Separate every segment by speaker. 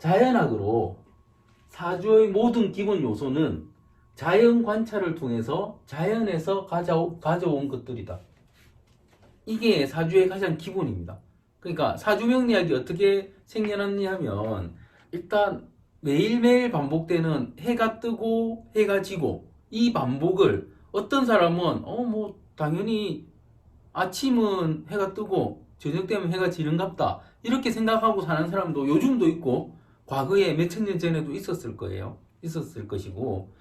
Speaker 1: 자연학으로 사주의 모든 기본 요소는 자연 관찰을 통해서 자연에서 가져온 것들이다. 이게 사주의 가장 기본입니다. 그러니까 사주 명리학이 어떻게 생겨났냐 하면 일단 매일매일 반복되는 해가 뜨고 해가 지고 이 반복을 어떤 사람은 뭐 당연히 아침은 해가 뜨고 저녁 되면 해가 지는갑다 이렇게 생각하고 사는 사람도 요즘도 있고 과거에 몇천 년 전에도 있었을 거예요. 있었을 것이고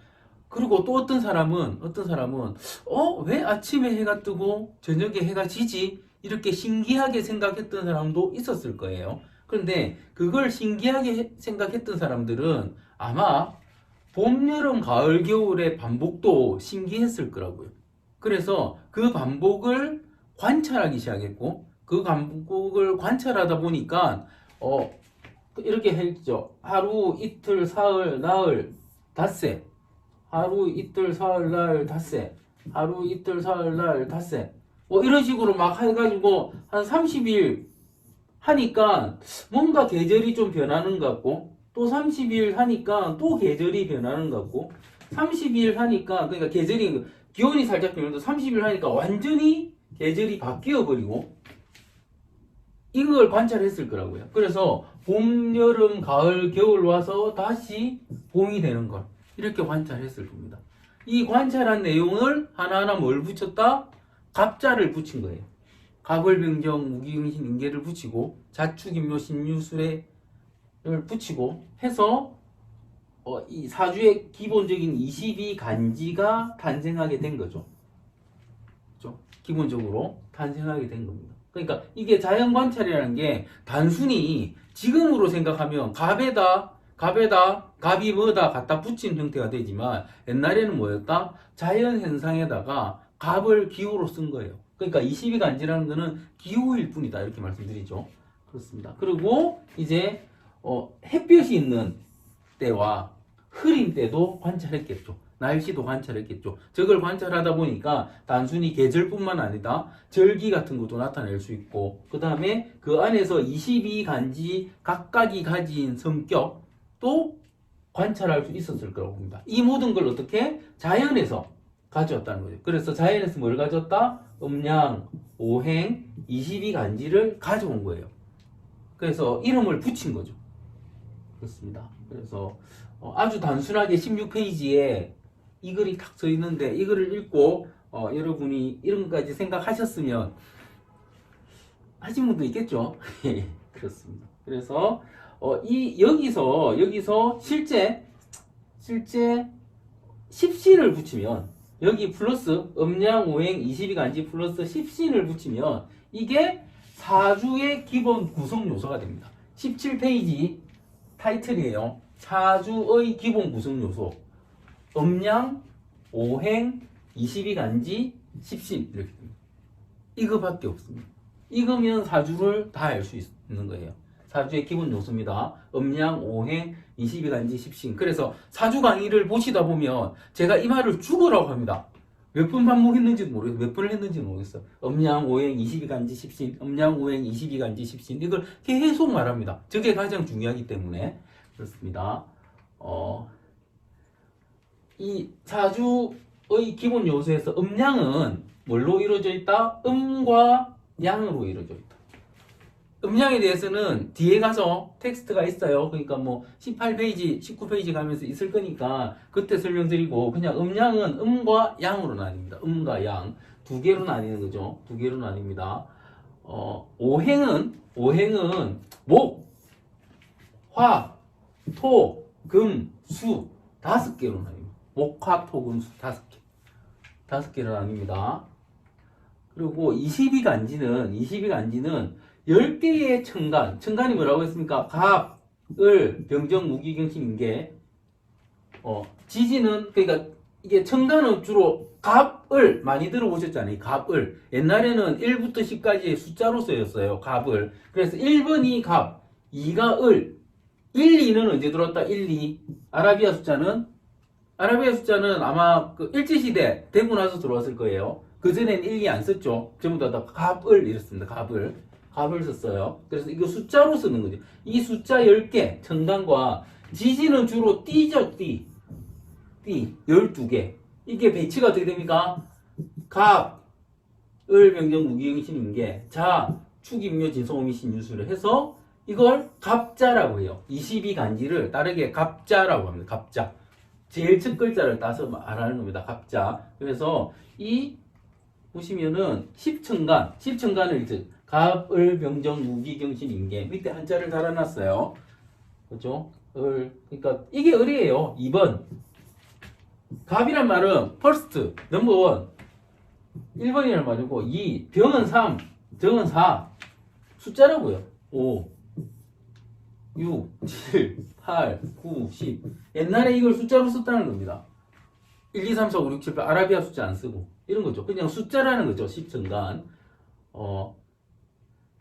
Speaker 1: 그리고 또 어떤 사람은 왜 아침에 해가 뜨고 저녁에 해가 지지? 이렇게 신기하게 생각했던 사람도 있었을 거예요. 그런데 그걸 신기하게 생각했던 사람들은 아마 봄, 여름, 가을, 겨울의 반복도 신기했을 거라고요. 그래서 그 반복을 관찰하기 시작했고 그 반복을 관찰하다 보니까 이렇게 했죠. 하루, 이틀, 사흘, 나흘, 닷새. 하루, 이틀, 사흘, 나흘, 닷새. 하루, 이틀, 사흘, 나흘, 닷새. 뭐 이런 식으로 막 해가지고 한 30일 하니까 뭔가 계절이 좀 변하는 것 같고 또 30일 하니까 또 계절이 변하는 것 같고 30일 하니까 그러니까 계절이 기온이 살짝 변해도 30일 하니까 완전히 계절이 바뀌어 버리고 이걸 관찰했을 거라고요. 그래서 봄, 여름, 가을, 겨울 와서 다시 봄이 되는 걸 이렇게 관찰했을 겁니다. 이 관찰한 내용을 하나하나 뭘 붙였다? 갑자를 붙인 거예요. 갑을병정, 무기응신, 인계를 붙이고 자축인묘, 신유술을 붙이고 해서 이 사주의 기본적인 22간지가 탄생하게 된 거죠. 그렇죠? 기본적으로 탄생하게 된 겁니다. 그러니까 이게 자연관찰이라는 게 단순히 지금으로 생각하면 갑이 뭐다 갖다 붙인 형태가 되지만 옛날에는 뭐였다? 자연현상에다가 갑을 기호로 쓴 거예요. 그러니까 22간지라는 거는 기호일 뿐이다 이렇게 말씀드리죠. 그렇습니다. 그리고 이제 햇볕이 있는 때와 흐린 때도 관찰했겠죠. 날씨도 관찰했겠죠. 저걸 관찰하다 보니까 단순히 계절뿐만 아니라 절기 같은 것도 나타낼 수 있고 그 다음에 그 안에서 22간지 각각이 가진 성격도 관찰할 수 있었을 거라고 봅니다. 이 모든 걸 어떻게? 자연에서 가져왔다는 거죠. 그래서 자연에서 뭘 가져왔다? 음양, 오행, 22간지를 가져온 거예요. 그래서 이름을 붙인 거죠. 그렇습니다. 그래서 아주 단순하게 16페이지에 이 글이 탁 써 있는데 이 글을 읽고 여러분이 이런 것까지 생각하셨으면 하신 분도 있겠죠. 그렇습니다. 그래서 여기서 실제 십신을 붙이면 여기 플러스 음양 오행 22간지 플러스 십신을 붙이면 이게 사주의 기본 구성 요소가 됩니다. 17페이지 타이틀이에요. 사주의 기본 구성 요소 음양, 오행, 22간지, 십신 이렇게 됩니다. 이거밖에 없습니다. 이거면 사주를 다 알 수 있는 거예요. 사주의 기본 요소입니다. 음양, 오행, 22간지, 십신. 그래서 사주 강의를 보시다 보면 제가 이 말을 죽으라고 합니다. 몇 번 반복했는지도 모르겠어요. 몇 번을 했는지도 모르겠어요. 음양, 오행, 22간지, 십신. 음양, 오행, 22간지, 십신. 이걸 계속 말합니다. 저게 가장 중요하기 때문에 그렇습니다. 이 사주의 기본 요소에서 음양은 뭘로 이루어져 있다? 음과 양으로 이루어져 있다. 음양에 대해서는 뒤에 가서 텍스트가 있어요. 그러니까 뭐 18페이지, 19페이지 가면서 있을 거니까 그때 설명드리고 그냥 음양은 음과 양으로 나뉩니다. 음과 양. 두 개로 나뉘는 거죠. 두 개로 나뉩니다. 오행은 목, 화, 토, 금, 수 5개로 나뉩니다. 목화토금수 5개. 5개로 나뉩니다. 그리고 22간지는 10개의 청간이 뭐라고 했습니까? 갑, 을, 병정, 무기경신, 인계. 지지는, 그러니까 이게 청간은 주로 갑, 을 많이 들어보셨잖아요. 갑, 을. 옛날에는 1부터 10까지의 숫자로 쓰였어요. 갑, 을. 그래서 1번이 갑, 2가 을, 1, 2는 언제 들어왔다? 1, 2. 아라비아 숫자는 아마 그 일제시대 되고 나서 들어왔을 거예요. 그전엔 1, 2 안 썼죠. 전부 다 갑을 이랬습니다. 갑을. 갑을 썼어요. 그래서 이거 숫자로 쓰는 거죠. 이 숫자 10개, 천간과 지지는 주로 띠죠, 띠. 띠, 12개. 이게 배치가 어떻게 됩니까? 갑, 을, 병정, 무기경신, 임계, 자, 축, 임묘, 진성, 오미, 신유수를 해서 이걸 갑자라고 해요. 22간지를 다르게 갑자라고 합니다. 갑자. 제일 첫 글자를 따서 말하는 겁니다. 갑자. 그래서 이 보시면은 십천간을 이제 갑, 을, 병정, 무기, 경신, 임계 밑에 한자를 달아놨어요. 그죠? 을, 그러니까 이게 을이에요. 2번. 갑이란 말은 first, 넘버 1. 1번이란 말이고 2, 병은 3, 정은 4. 숫자라고요. 5, 6, 7, 8, 9, 10. 옛날에 이걸 숫자로 썼다는 겁니다. 1, 2, 3, 4, 5, 6, 7, 8 아라비아 숫자 안 쓰고 이런 거죠. 그냥 숫자라는 거죠. 십천간.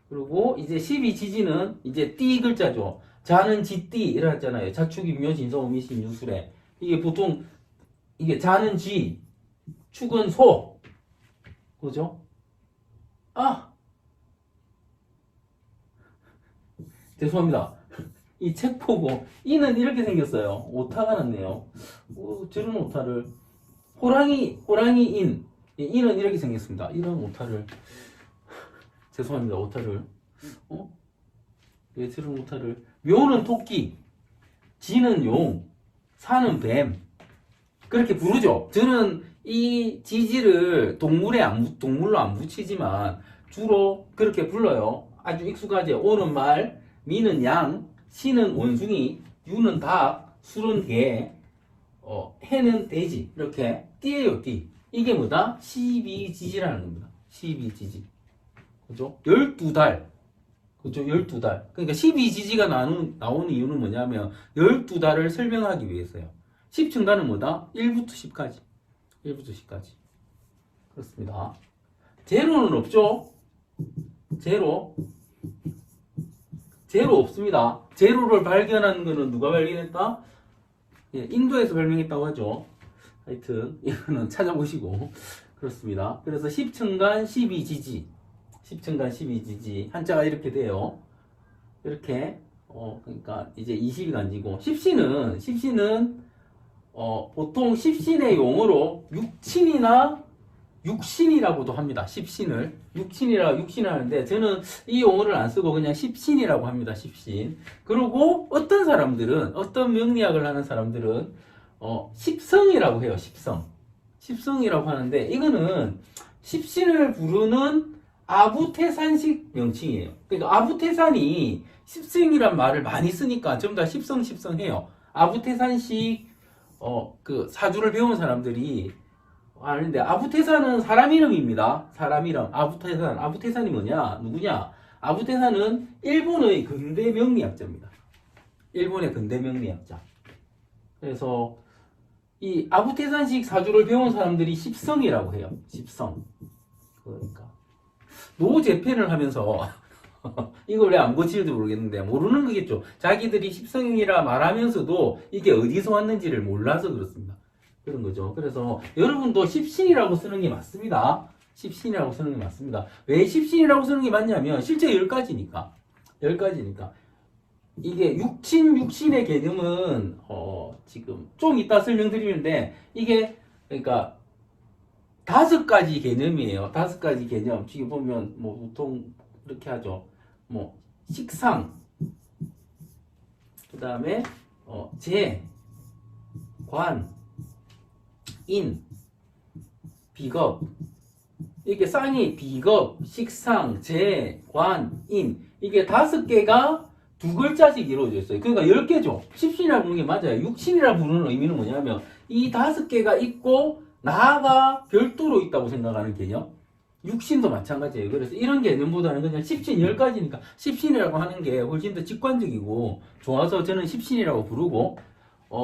Speaker 1: 그리고 이제 12지지는 이제 띠 글자죠. 자는 지띠 이랬잖아요. 자축, 임묘, 진성, 오미, 신, 유술에. 이게 보통 이게 자는 지, 축은 소. 그죠? 죄송합니다. 이 책 보고 이는 이렇게 생겼어요. 오타가 났네요. 저런 오타를 호랑이 인 인은 이렇게 생겼습니다. 이런 오타를 죄송합니다. 오타를 왜 저런 오타를 묘는 토끼, 지는 용, 사는 뱀 그렇게 부르죠. 저는 이 지지를 동물로 안 붙이지만 주로 그렇게 불러요. 아주 익숙하죠. 오는 말, 미는 양, 시는 원숭이, 유는 닭, 술은 개, 해는 돼지. 이렇게 띠예요, 띠. 이게 뭐다? 12지지라는 겁니다. 12지지. 그죠? 12달. 그죠? 12달. 그러니까 12지지가 나오는 이유는 뭐냐면 12달을 설명하기 위해서요. 10층간은 뭐다? 1부터 10까지. 1부터 10까지. 그렇습니다. 제로는 없죠? 제로 없습니다. 제로를 발견한 거는 누가 발견했다? 예, 인도에서 발명했다고 하죠. 하여튼 이거는 찾아보시고 그렇습니다. 그래서 10층간 12지지 10층간 12지지 한자가 이렇게 돼요. 이렇게 그러니까 이제 20이 간지고 십신은 보통 십신의 용어로 육신이라고도 합니다. 십신을 육신을 하는데 저는 이 용어를 안 쓰고 그냥 십신이라고 합니다. 십신. 그리고 어떤 명리학을 하는 사람들은 십성이라고 해요. 십성이라고 하는데 이거는 십신을 부르는 아부태산식 명칭이에요. 그러니까 아부태산이 십성이란 말을 많이 쓰니까 전부 다 십성해요. 아부태산식 그 사주를 배운 사람들이 아는데 아부테산은 사람 이름입니다. 사람 이름. 아부테산이 누구냐? 아부테산은 일본의 근대 명리학자입니다. 일본의 근대 명리학자. 그래서 이 아부테산식 사주를 배운 사람들이 십성이라고 해요. 십성. 그러니까 노재팬을 하면서 이걸 왜 안 고치는지 모르겠는데 모르는 거겠죠. 자기들이 십성이라 말하면서도 이게 어디서 왔는지를 몰라서 그렇습니다. 그런 거죠. 그래서 여러분도 십신이라고 쓰는 게 맞습니다. 십신이라고 쓰는 게 맞습니다. 왜 십신이라고 쓰는 게 맞냐면 실제 10가지니까. 이게 육신의 개념은 지금 좀 이따 설명드리는데 이게 그러니까 5가지 개념이에요. 5가지 개념. 지금 보면 뭐 보통 이렇게 하죠. 뭐 식상, 그 다음에 재, 관, 인, 비겁. 이렇게 쌍이 비겁, 식상, 재, 관, 인. 이게 5개가 2글자씩 이루어져 있어요. 그러니까 10개죠. 십신이라 부르는 게 맞아요. 육신이라 부르는 의미는 뭐냐면 이 5개가 있고 나가 별도로 있다고 생각하는 개념. 육신도 마찬가지예요. 그래서 이런 개념보다는 그냥 십신 10가지니까 십신이라고 하는 게 훨씬 더 직관적이고 좋아서 저는 십신이라고 부르고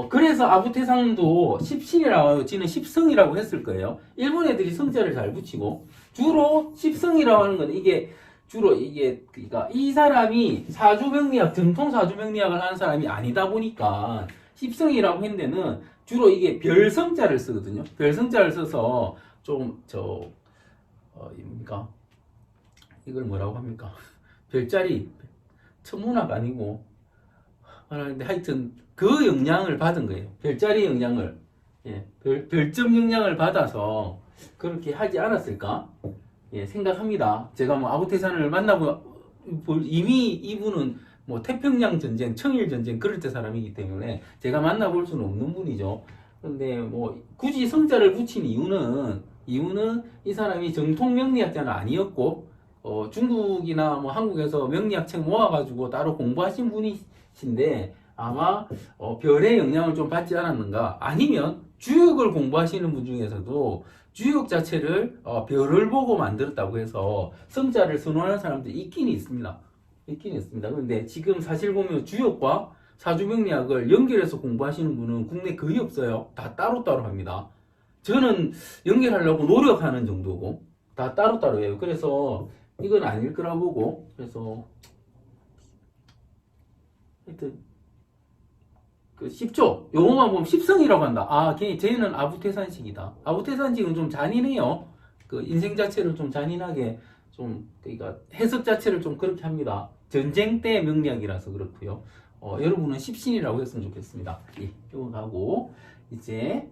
Speaker 1: 그래서 아부태상도 십신이라고 지는 십성이라고 했을 거예요. 일본 애들이 성자를 잘 붙이고 주로 십성이라고 하는 건 그러니까 이 사람이 정통 사주명리학을 하는 사람이 아니다 보니까 십성이라고 했는 데는 주로 이게 별성자를 쓰거든요. 별성자를 써서 좀 뭡니까? 이걸 뭐라고 합니까? 별자리, 천문학 아니고 말하는데 하여튼 그 영향을 받은 거예요. 별자리 영향을, 예, 별점 영향을 받아서 그렇게 하지 않았을까? 예, 생각합니다. 제가 뭐 아부테산을 만나고 이미 이분은 뭐 태평양 전쟁, 청일 전쟁 그럴 때 사람이기 때문에 제가 만나볼 수는 없는 분이죠. 근데 뭐 굳이 성자를 붙인 이유는 이 사람이 정통 명리학자는 아니었고 중국이나 뭐 한국에서 명리학책 모아가지고 따로 공부하신 분이신데 아마 별의 영향을 좀 받지 않았는가, 아니면 주역을 공부하시는 분 중에서도 주역 자체를 별을 보고 만들었다고 해서 성자를 선호하는 사람들이 있긴 있습니다. 그런데 지금 사실 보면 주역과 사주명리학을 연결해서 공부하시는 분은 국내 거의 없어요. 다 따로따로 합니다. 저는 연결하려고 노력하는 정도고 다 따로따로 해요. 그래서 이건 아닐 거라 보고, 그래서 하여튼 그 10조 요거만 보면 10성이라고 한다. 아, 쟤는 아부태산식이다. 아부태산식은 좀 잔인해요. 그 인생 자체를 좀 잔인하게 좀, 그러니까 해석 자체를 좀 그렇게 합니다. 전쟁 때 명리학이라서 그렇고요. 여러분은 십신이라고 했으면 좋겠습니다. 예, 이거 가고 이제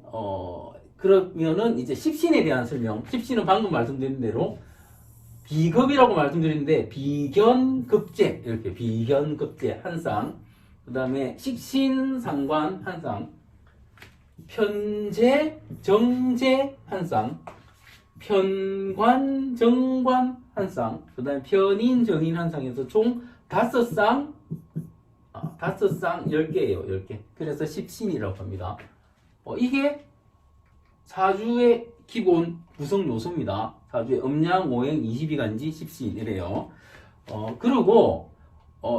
Speaker 1: 그러면은 이제 십신에 대한 설명. 십신은 방금 말씀드린 대로 비겁이라고 말씀드렸는데 비견급제, 이렇게 비견급제 한 쌍, 그 다음에 식신상관 한 쌍, 편재 정재 한 쌍, 편관 정관 한 쌍, 그 다음에 편인 정인 한 쌍에서 총 5쌍, 5쌍 10개예요. 10개. 그래서 십신이라고 합니다. 이게 사주의 기본 구성 요소입니다. 사주의 음양, 오행, 22간지, 십신 이래요. 그리고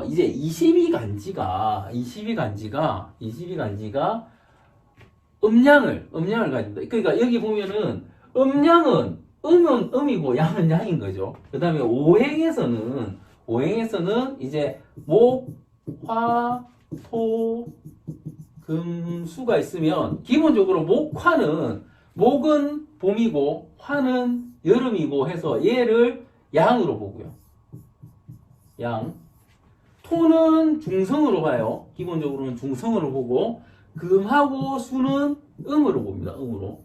Speaker 1: 이제 22간지가 음양을 가진다. 그러니까 여기 보면은 음양은 음은 음이고 양은 양인 거죠. 그 다음에 오행에서는 이제 목, 화, 토, 금, 수가 있으면 기본적으로 목은 봄이고 화는 여름이고 해서 얘를 양으로 보고요. 양. 토는 중성으로 봐요. 기본적으로는 중성으로 보고, 금하고 수는 음으로 봅니다. 음으로.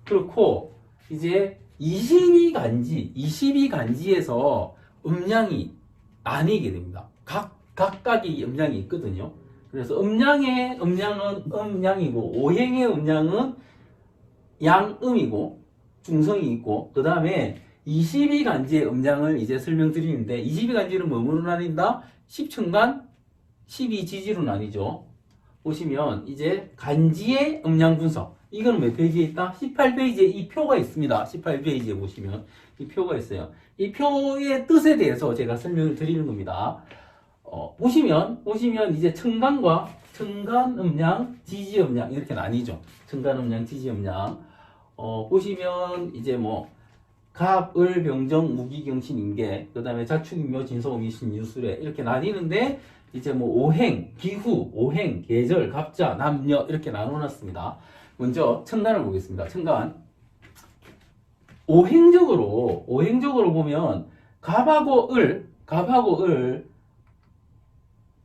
Speaker 1: 그렇고 이제 22간지에서 음양이 나뉘게 됩니다. 각각의 음양이 있거든요. 그래서 음양의 음양은 음양이고, 오행의 음양은 양음이고 중성이 있고, 그 다음에 22간지의 음양을 이제 설명드리는데, 22간지는 뭐로 나뉜다? 10천간, 12지지로 나뉘죠. 보시면 이제 간지의 음양 분석, 이건 몇 페이지에 있다? 18페이지에 이 표가 있습니다. 18페이지에 보시면 이 표가 있어요. 이 표의 뜻에 대해서 제가 설명을 드리는 겁니다. 보시면 이제 청간 음양, 지지 음양 이렇게 나뉘죠. 청간 음양, 지지 음양. 보시면 이제 뭐 갑, 을, 병정, 무기, 경신, 임계, 그 다음에 자축, 임묘, 진소, 미신, 유술에 이렇게 나뉘는데, 이제 뭐 오행, 기후, 오행, 계절, 갑자, 남녀 이렇게 나눠놨습니다. 먼저 청간을 보겠습니다. 청간. 오행적으로 보면 갑하고 을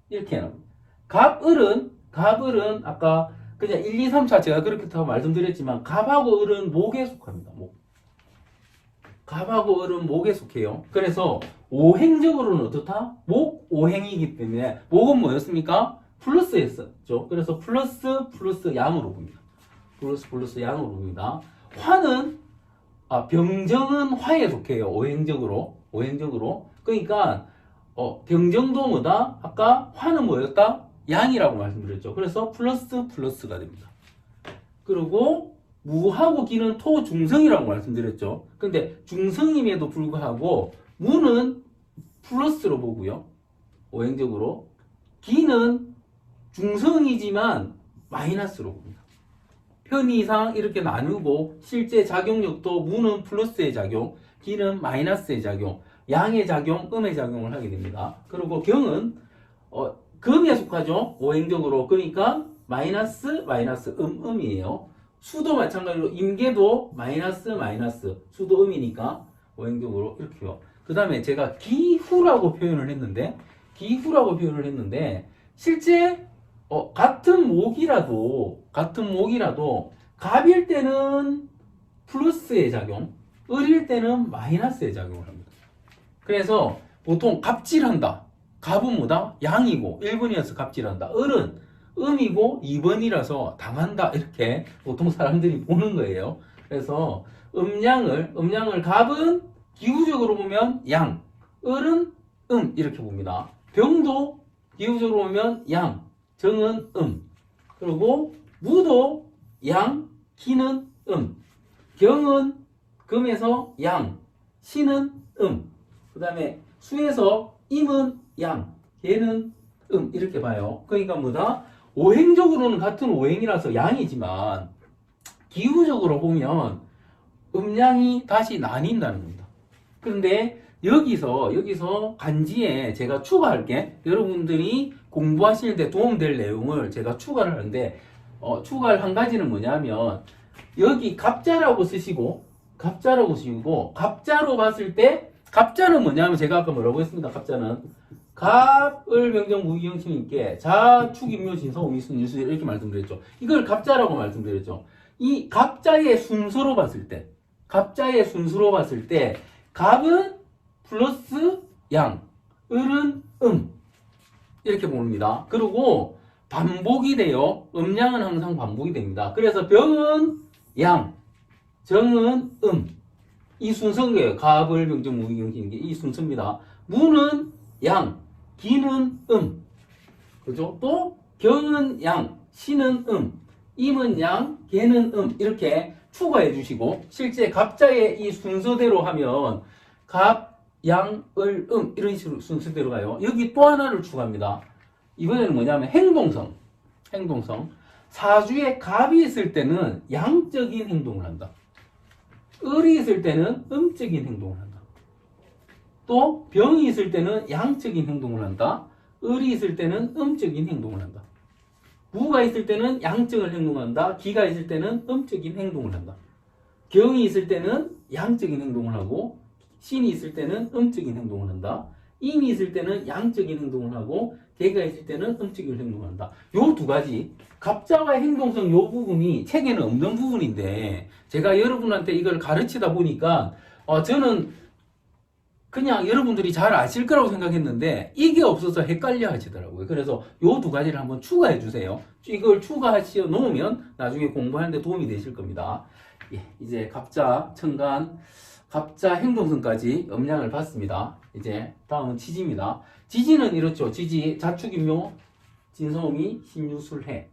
Speaker 1: 이렇게 나옵니다. 갑을은 아까 그냥 1, 2, 3차 제가 그렇게 다 말씀드렸지만, 갑하고 을은 목에 속합니다. 갑하고 을은 목에 속해요. 그래서 오행적으로는 어떻다? 목 오행이기 때문에 목은 뭐였습니까? 플러스였었죠. 그래서 플러스 양으로 봅니다. 플러스 양으로 봅니다. 화는 병정은 화에 속해요. 오행적으로. 그러니까 병정도 뭐다? 아까 화는 뭐였다? 양이라고 말씀드렸죠. 그래서 플러스가 됩니다. 그리고 무하고 기는 토중성이라고 말씀드렸죠. 근데 중성임에도 불구하고 무는 플러스로 보고요. 오행적으로. 기는 중성이지만 마이너스로 봅니다. 편의상 이렇게 나누고, 실제 작용력도 무는 플러스의 작용, 기는 마이너스의 작용, 양의 작용, 음의 작용을 하게 됩니다. 그리고 경은 금에 속하죠. 오행적으로. 그러니까 마이너스, 음이에요. 수도 마찬가지로 임계도 마이너스, 수도 음이니까 오행적으로 이렇게요. 그 다음에 제가 기후라고 표현을 했는데, 실제, 같은 목이라도, 갑일 때는 플러스의 작용, 을일 때는 마이너스의 작용을 합니다. 그래서 보통 갑질한다. 갑은 뭐다? 양이고 1번이어서 갑질한다. 을은 음이고 2번이라서 당한다. 이렇게 보통 사람들이 보는 거예요. 그래서 음양을 갑은 기후적으로 보면 양, 을은 이렇게 봅니다. 병도 기후적으로 보면 양, 정은 그리고 무도 양, 기는 경은 금에서 양, 신은 그 다음에 수에서 임은 양, 개는 이렇게 봐요. 그러니까 뭐다? 오행적으로는 같은 오행이라서 양이지만 기후적으로 보면 음양이 다시 나뉜다는 겁니다. 그런데 여기서 간지에 제가 추가할게. 여러분들이 공부하시는데 도움될 내용을 제가 추가를 하는데, 추가할 한 가지는 뭐냐면, 여기 갑자라고 쓰시고, 갑자로 봤을 때, 갑자는 뭐냐면, 제가 아까 뭐라고 했습니다. 갑자는 갑을 명정 무기경신님께 자축 임묘 진서 오미순 유수 이렇게 말씀드렸죠. 이걸 갑자라고 말씀드렸죠. 이 갑자의 순서로 봤을 때, 갑은 플러스 양, 을은 이렇게 봅니다. 그리고 반복이 돼요. 음양은 항상 반복이 됩니다. 그래서 병은 양, 정은 이 순서인 거예요. 갑을 명정 무기경신 이 순서입니다. 무는 양, 기는 그죠? 또 경은 양, 신은 임은 양, 개는 이렇게 추가해 주시고, 실제 갑자의 이 순서대로 하면 갑, 양, 을, 이런 식으로 순서대로 가요. 여기 또 하나를 추가합니다. 이번에는 뭐냐면 행동성. 사주에 갑이 있을 때는 양적인 행동을 한다. 을이 있을 때는 음적인 행동을 한다. 또 병이 있을 때는 양적인 행동을 한다. 을이 있을 때는 음적인 행동을 한다. 무가 있을 때는 양적인 행동을 한다. 기가 있을 때는 음적인 행동을 한다. 경이 있을 때는 양적인 행동을 하고, 신이 있을 때는 음적인 행동을 한다. 임이 있을 때는 양적인 행동을 하고, 개가 있을 때는 음적인 행동을 한다. 요 두 가지, 갑자와 행동성 요 부분이 책에는 없는 부분인데, 제가 여러분한테 이걸 가르치다 보니까 저는 그냥 여러분들이 잘 아실 거라고 생각했는데 이게 없어서 헷갈려 하시더라고요. 그래서 요 두 가지를 한번 추가해 주세요. 이걸 추가하시 놓으면 나중에 공부하는데 도움이 되실 겁니다. 예, 이제 갑자, 천간, 갑자 행동성까지 음양을 봤습니다. 이제 다음은 지지입니다. 지지는 이렇죠. 지지, 자축인묘, 진성이, 신유술해.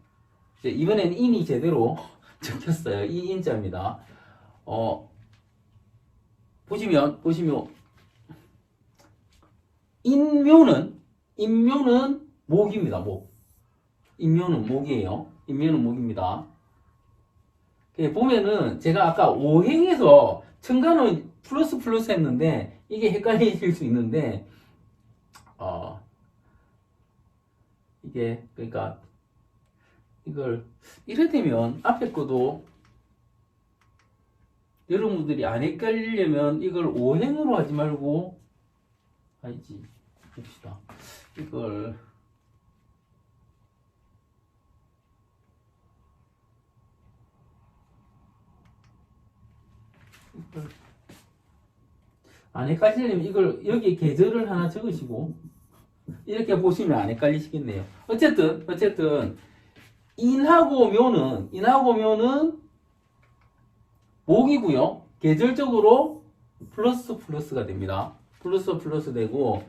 Speaker 1: 이번에는 인이 제대로 적혔어요. 이 인자입니다. 보시면 인묘는 목입니다. 목. 인묘는 목이에요. 인묘는 목입니다. 보면은 제가 아까 오행에서 천간은 플러스 했는데 이게 헷갈리실 수 있는데 이게 그러니까 이걸 이래 되면 앞에 거도 여러분들이 안 헷갈리려면 이걸 오행으로 하지 말고 봅시다. 이걸 안 헷갈리려면 이걸 여기 계절을 하나 적으시고 이렇게 보시면 안 헷갈리시겠네요. 어쨌든 인하고 묘는 목이고요. 계절적으로 플러스가 됩니다. 플러스 되고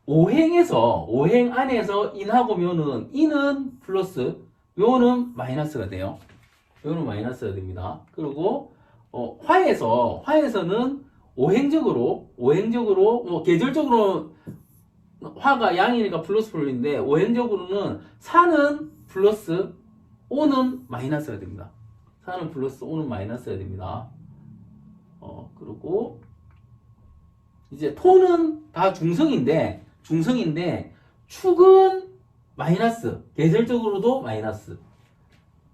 Speaker 1: 오행 안에서 인하고 묘는 인은 플러스, 묘는 마이너스가 돼요. 묘는 마이너스가 됩니다. 그리고 화에서는 오행적으로 계절적으로 화가 양이니까 플러스인데 오행적으로는 사는 플러스, 오는 마이너스가 됩니다. 사는 플러스, 오는 마이너스가 됩니다. 그리고 이제 토는 다 중성인데 축은 마이너스, 계절적으로도 마이너스.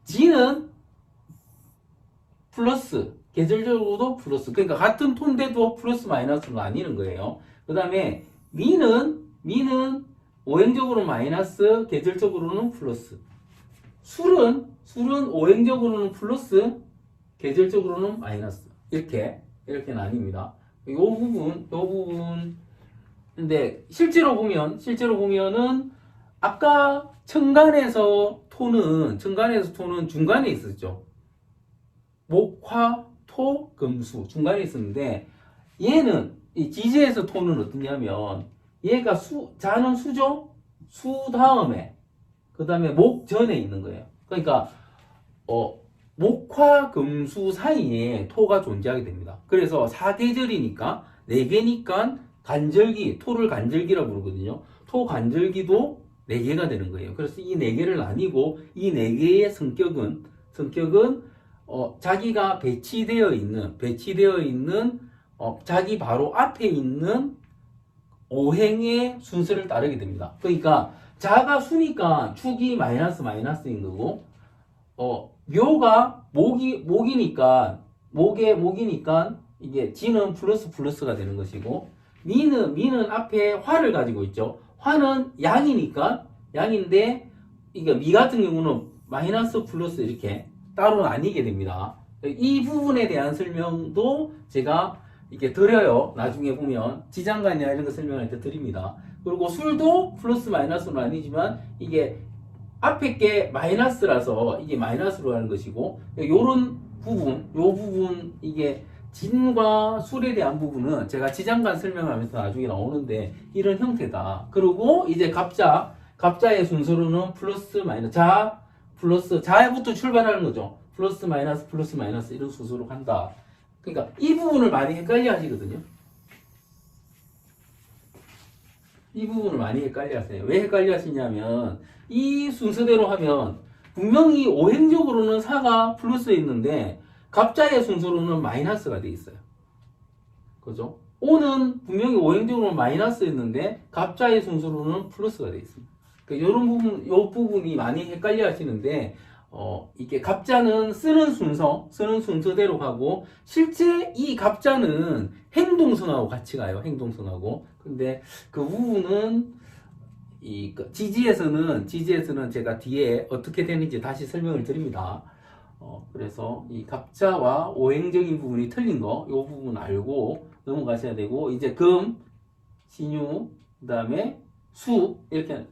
Speaker 1: 지는 플러스, 계절적으로도 플러스. 그러니까 같은 톤인데도 플러스 마이너스가 아니는 거예요. 그 다음에 미는 오행적으로 마이너스, 계절적으로는 플러스. 술은 오행적으로는 플러스, 계절적으로는 마이너스. 이렇게 나뉩니다. 요 부분. 근데 실제로 보면은 아까 청간에서 톤은 중간에 있었죠. 목, 화, 토, 금수 중간에 있었는데 얘는 이 지지에서 톤은 어떠냐면 얘가 자는 수죠. 수 다음에 그 다음에 목 전에 있는 거예요. 그러니까 목화 금수 사이에 토가 존재하게 됩니다. 그래서 사계절이니까 4개니까 토를 간절기라고 부르거든요. 토 간절기도 4개가 되는 거예요. 그래서 이 4개를 나뉘고 이 4개의 성격은 자기가 배치되어 있는 자기 바로 앞에 있는 오행의 순서를 따르게 됩니다. 그러니까 자가 수니까 축이 마이너스인 거고 묘가 목이니까 이게 지는 플러스가 되는 것이고 미는 앞에 화를 가지고 있죠. 화는 양인데 이게 미 같은 경우는 마이너스 플러스 이렇게 따로 나뉘게 됩니다. 이 부분에 대한 설명도 제가 이렇게 드려요. 나중에 보면 지장간이나 이런 거 설명할 때 드립니다. 그리고 술도 플러스 마이너스는 아니지만 이게 앞에 게 마이너스라서 이게 마이너스로 하는 것이고 요런 부분 이게 진과 술에 대한 부분은 제가 지장간 설명하면서 나중에 나오는데 이런 형태다. 그리고 이제 갑자의 순서로는 플러스 마이너스 자부터 출발하는 거죠. 플러스 마이너스 이런 순서로 간다. 그러니까 이 부분을 많이 헷갈려 하시거든요. 이 부분을 많이 헷갈려 하세요. 왜 헷갈려 하시냐면 이 순서대로 하면 분명히 오행적으로는 4가 플러스에 있는데 갑자의 순서로는 마이너스가 돼 있어요. 그죠? 오는 분명히 오행적으로는 마이너스에 있는데 갑자의 순서로는 플러스가 돼 있습니다. 그러니까 요 부분이 많이 헷갈려 하시는데 이게 갑자는 쓰는 순서대로 가고 실제 이 갑자는 행동성하고 같이 가요. 행동성하고. 근데 그 부분은 지지에서는 제가 뒤에 어떻게 되는지 다시 설명을 드립니다. 그래서 이 갑자와 오행적인 부분이 틀린 거, 요 부분 알고 넘어가셔야 되고 이제 금, 신유, 그다음에 수 이렇게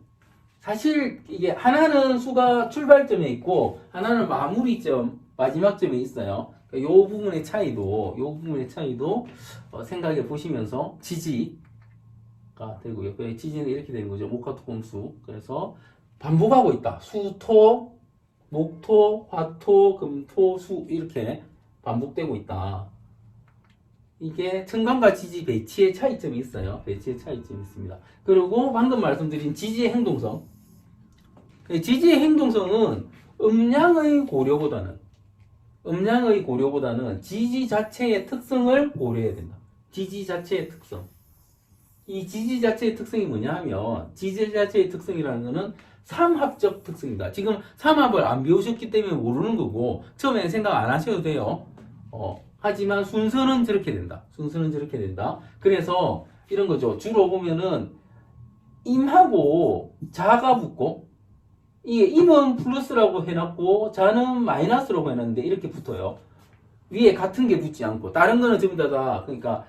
Speaker 1: 사실 이게 하나는 수가 출발점에 있고 하나는 마무리점, 마지막점에 있어요. 그러니까 요 부분의 차이도 생각해 보시면서 지지가 되고요. 지지는 이렇게 되는 거죠. 목화토금수. 그래서 반복하고 있다. 수토, 목토, 화토, 금토, 수 이렇게 반복되고 있다. 이게 청간과 지지 배치의 차이점이 있어요. 배치의 차이점이 있습니다. 그리고 방금 말씀드린 지지의 행동성. 지지의 행동성은 음양의 고려보다는 지지 자체의 특성을 고려해야 된다. 지지 자체의 특성. 이 지지 자체의 특성이 뭐냐 하면 지지 자체의 특성이라는 것은 삼합적 특성입니다. 지금 삼합을 안 배우셨기 때문에 모르는 거고 처음에는 생각 안 하셔도 돼요. 하지만 순서는 저렇게 된다. 그래서 이런 거죠. 주로 보면은 임하고 자가 붙고 이게 임은 플러스라고 해놨고 자는 마이너스라고 해놨는데 이렇게 붙어요. 위에 같은 게 붙지 않고 다른 거는 전부 다 그러니까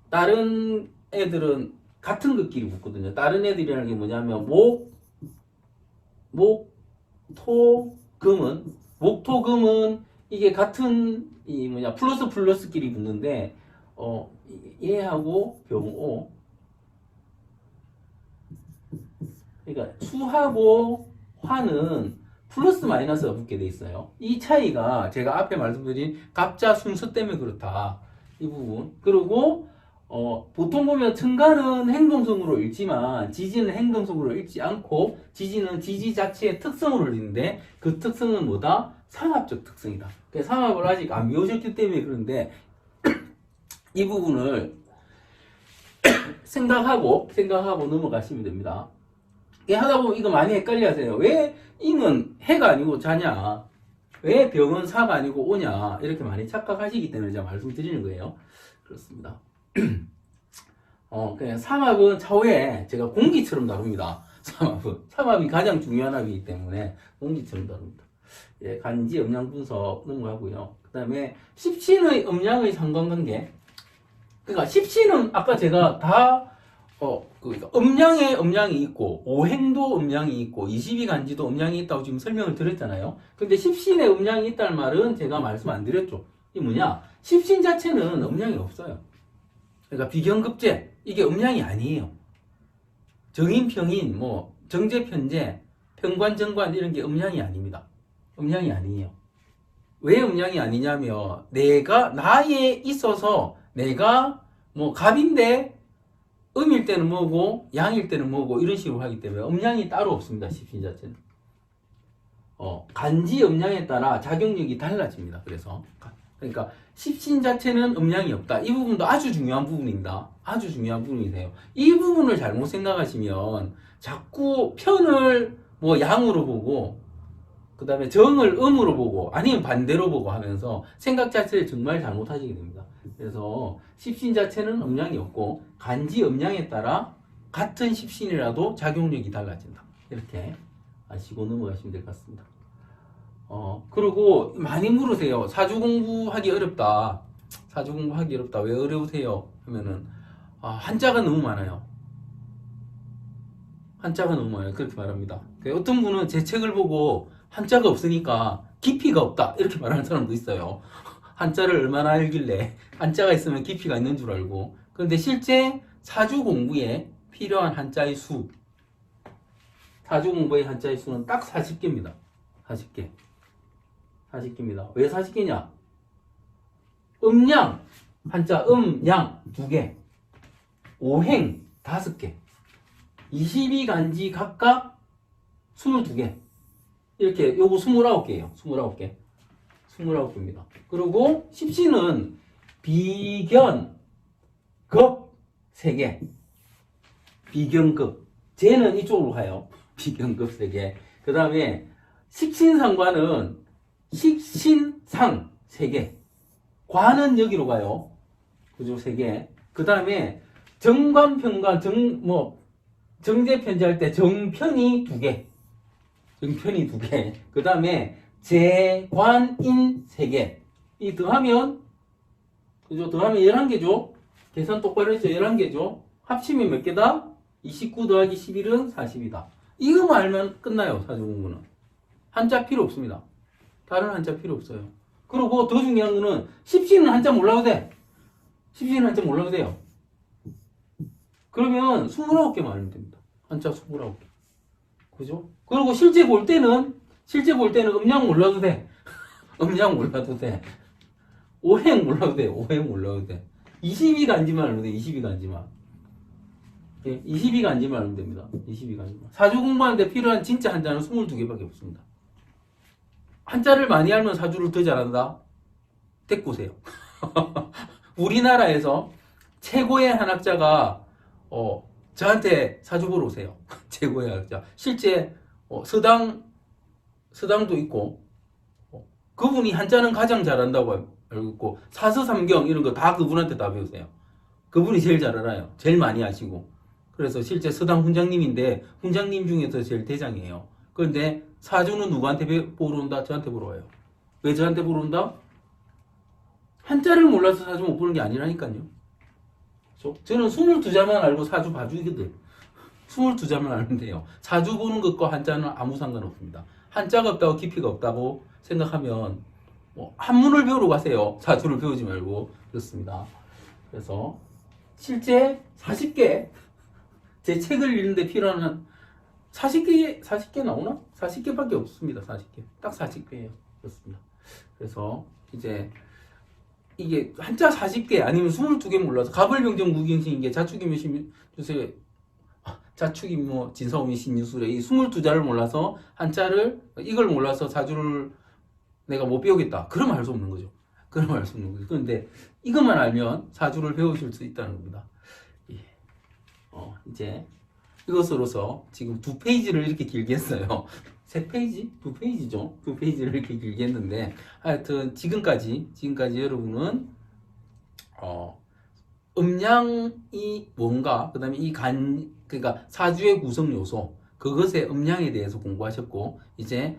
Speaker 1: 다른 애들은 같은 것끼리 붙거든요. 다른 애들이라는 게 뭐냐면 목토금은 이게 같은 플러스끼리 붙는데 얘하고 병오 그러니까 수하고 화는 플러스 마이너스가 붙게 돼 있어요. 이 차이가 제가 앞에 말씀드린 갑자 순서 때문에 그렇다. 이 부분. 그리고 보통 보면 청간은 행동성으로 읽지만 지지는 행동성으로 읽지 않고 지지는 지지 자체의 특성으로 읽는데 그 특성은 뭐다? 삼합적 특성이다. 삼합을 아직 안 배우셨기 때문에 그런데 이 부분을 생각하고 넘어가시면 됩니다. 하다 보면 이거 많이 헷갈려 하세요. 왜 임은 해가 아니고 자냐? 왜 병은 사가 아니고 오냐 이렇게 많이 착각하시기 때문에 제가 말씀드리는 거예요. 그렇습니다. 그냥 삼합은 차후에 제가 공기처럼 다룹니다. 삼합이 가장 중요한 합이기 때문에 공기처럼 다룹니다. 예, 간지 음량 분석 넘어가고요. 그 다음에 십신의 음량의 상관관계. 그러니까 십신은 아까 제가 다 그러니까 음량에 음량이 있고 오행도 음량이 있고 22간지도 음량이 있다고 지금 설명을 드렸잖아요. 근데 십신에 음량이 있다는 말은 제가 말씀 안 드렸죠. 이게 뭐냐? 십신 자체는 음량이 없어요. 그러니까 비견급제 이게 음량이 아니에요. 정인, 평인, 뭐 정제, 편제, 평관, 정관 이런 게 음량이 아닙니다. 음량이 아니에요. 왜 음량이 아니냐면 내가 나에 있어서 내가 뭐 갑인데 음일 때는 뭐고 양일 때는 뭐고 이런 식으로 하기 때문에 음량이 따로 없습니다. 십신 자체는. 간지 음량에 따라 작용력이 달라집니다. 그러니까 십신 자체는 음량이 없다. 이 부분도 아주 중요한 부분입니다. 아주 중요한 부분이세요. 이 부분을 잘못 생각하시면 자꾸 편을 뭐 양으로 보고 그 다음에 정을 음으로 보고 아니면 반대로 보고 하면서 생각 자체를 정말 잘못하시게 됩니다. 그래서 십신 자체는 음량이 없고 간지 음량에 따라 같은 십신이라도 작용력이 달라진다. 이렇게 아시고 넘어가시면 될 것 같습니다. 그리고 많이 물으세요. 사주 공부하기 어렵다. 사주 공부하기 어렵다. 왜 어려우세요? 하면은 한자가 너무 많아요. 한자가 너무 많아요. 그렇게 말합니다. 어떤 분은 제 책을 보고 한자가 없으니까 깊이가 없다. 이렇게 말하는 사람도 있어요. 한자를 얼마나 알길래 한자가 있으면 깊이가 있는 줄 알고. 그런데 실제 사주 공부에 필요한 한자의 수, 사주 공부의 한자의 수는 딱 40개입니다. 40개. 40개입니다. 왜 40개냐? 음양, 한자 음양 2개, 오행 5개, 22간지 각각 22개. 이렇게 요거 29개예요. 29개. 29개입니다. 그리고 십신은 비견, 급 3개. 비견급. 쟤는 이쪽으로 가요. 비견급 3개. 그 다음에 식신상관은 식신상 3개. 관은 여기로 가요. 그죠? 3개. 그 다음에 정관편관, 정제편제할 때 정편이 2개. 정편이 2개. 그 다음에 재관인 3개. 이 더하면, 그죠? 더하면 11개죠? 계산 똑바로 했죠? 11개죠? 합치면 몇 개다? 29 더하기 11은 40이다. 이거만 알면 끝나요, 사주 공부는. 한자 필요 없습니다. 다른 한자 필요 없어요. 그리고 더 중요한 거는, 십신은 한자 몰라도 돼. 십신은 한자 몰라도 돼요. 그러면 29개만 알면 됩니다. 한자 29개. 그죠? 그리고 실제 볼 때는 음양 몰라도 돼. 음양 몰라도 돼. 오행 몰라도 돼. 오행 몰라도 돼. 22간지만 알면 돼. 22간지만. 22간지만 알면 됩니다. 22간지만. 사주 공부하는데 필요한 진짜 한자는 22개밖에 없습니다. 한자를 많이 알면 사주를 더 잘한다? 데리고 오세요. 우리나라에서 최고의 한학자가 저한테 사주 보러 오세요. 최고의 한학자. 실제 서당도 있고 그분이 한자는 가장 잘한다고 알고 있고 사서삼경 이런 거 다 그분한테 다 배우세요. 그분이 제일 잘 알아요. 제일 많이 아시고. 그래서 실제 서당 훈장님인데 훈장님 중에서 제일 대장이에요. 그런데 사주는 누구한테 보러 온다? 저한테 보러 와요. 왜 저한테 보러 온다? 한자를 몰라서 사주 못 보는 게 아니라니까요. 저는 22자만 알고 사주 봐주거든. 22자만 알면 돼요. 사주 보는 것과 한자는 아무 상관없습니다. 한자가 없다고 깊이가 없다고 생각하면 한문을 배우러 가세요. 사주를 배우지 말고. 그렇습니다. 그래서 실제 40개 제 책을 읽는데 필요한 40개 나오나? 40개밖에 없습니다. 40개. 딱 40개예요. 그렇습니다. 그래서 이제 이게 한자 40개 아니면 22개 몰라서 가벌병정 무경신인게 자축이면 신유술에 자축이 뭐 진사오미 신유술에 이 22자를 몰라서 한자를 이걸 몰라서 사주를 내가 못 배우겠다. 그러면 알 수 없는 거죠. 그러면 알 수 없는 거죠. 그런데 이것만 알면 사주를 배우실 수 있다는 겁니다. 예. 이제 이것으로서 지금 2페이지를 이렇게 길게 했어요. 3페이지? 2페이지죠. 2페이지를 이렇게 길게 했는데, 하여튼, 지금까지 여러분은, 음량이 뭔가, 그 다음에 그러니까 사주의 구성 요소, 그것의 음량에 대해서 공부하셨고, 이제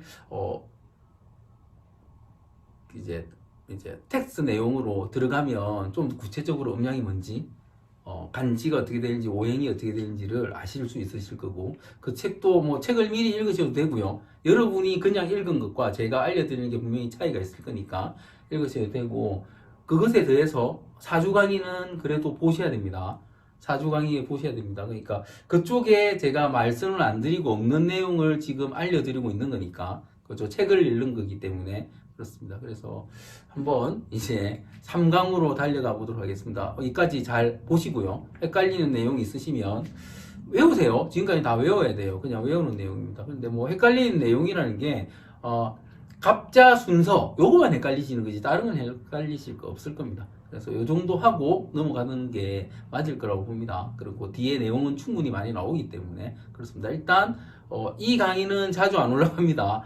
Speaker 1: 텍스트 내용으로 들어가면 좀 구체적으로 음량이 뭔지, 간지가 어떻게 되는지, 오행이 어떻게 되는지를 아실 수 있으실 거고, 그 책도 뭐 책을 미리 읽으셔도 되고요. 여러분이 그냥 읽은 것과 제가 알려드리는 게 분명히 차이가 있을 거니까 읽으셔도 되고, 그것에 대해서 사주 강의는 그래도 보셔야 됩니다. 사주 강의 보셔야 됩니다. 그러니까 그쪽에 제가 말씀을 안 드리고 없는 내용을 지금 알려드리고 있는 거니까, 그렇죠. 책을 읽는 거기 때문에 그렇습니다. 그래서 한번 이제 3강으로 달려가 보도록 하겠습니다. 여기까지 잘 보시고요. 헷갈리는 내용이 있으시면 외우세요. 지금까지 다 외워야 돼요. 그냥 외우는 내용입니다. 근데 뭐 헷갈리는 내용이라는 게 갑자 순서 요거만 헷갈리시는 거지 다른 건 헷갈리실 거 없을 겁니다. 그래서 요 정도 하고 넘어가는 게 맞을 거라고 봅니다. 그리고 뒤에 내용은 충분히 많이 나오기 때문에 그렇습니다. 일단 이 강의는 자주 안 올라갑니다.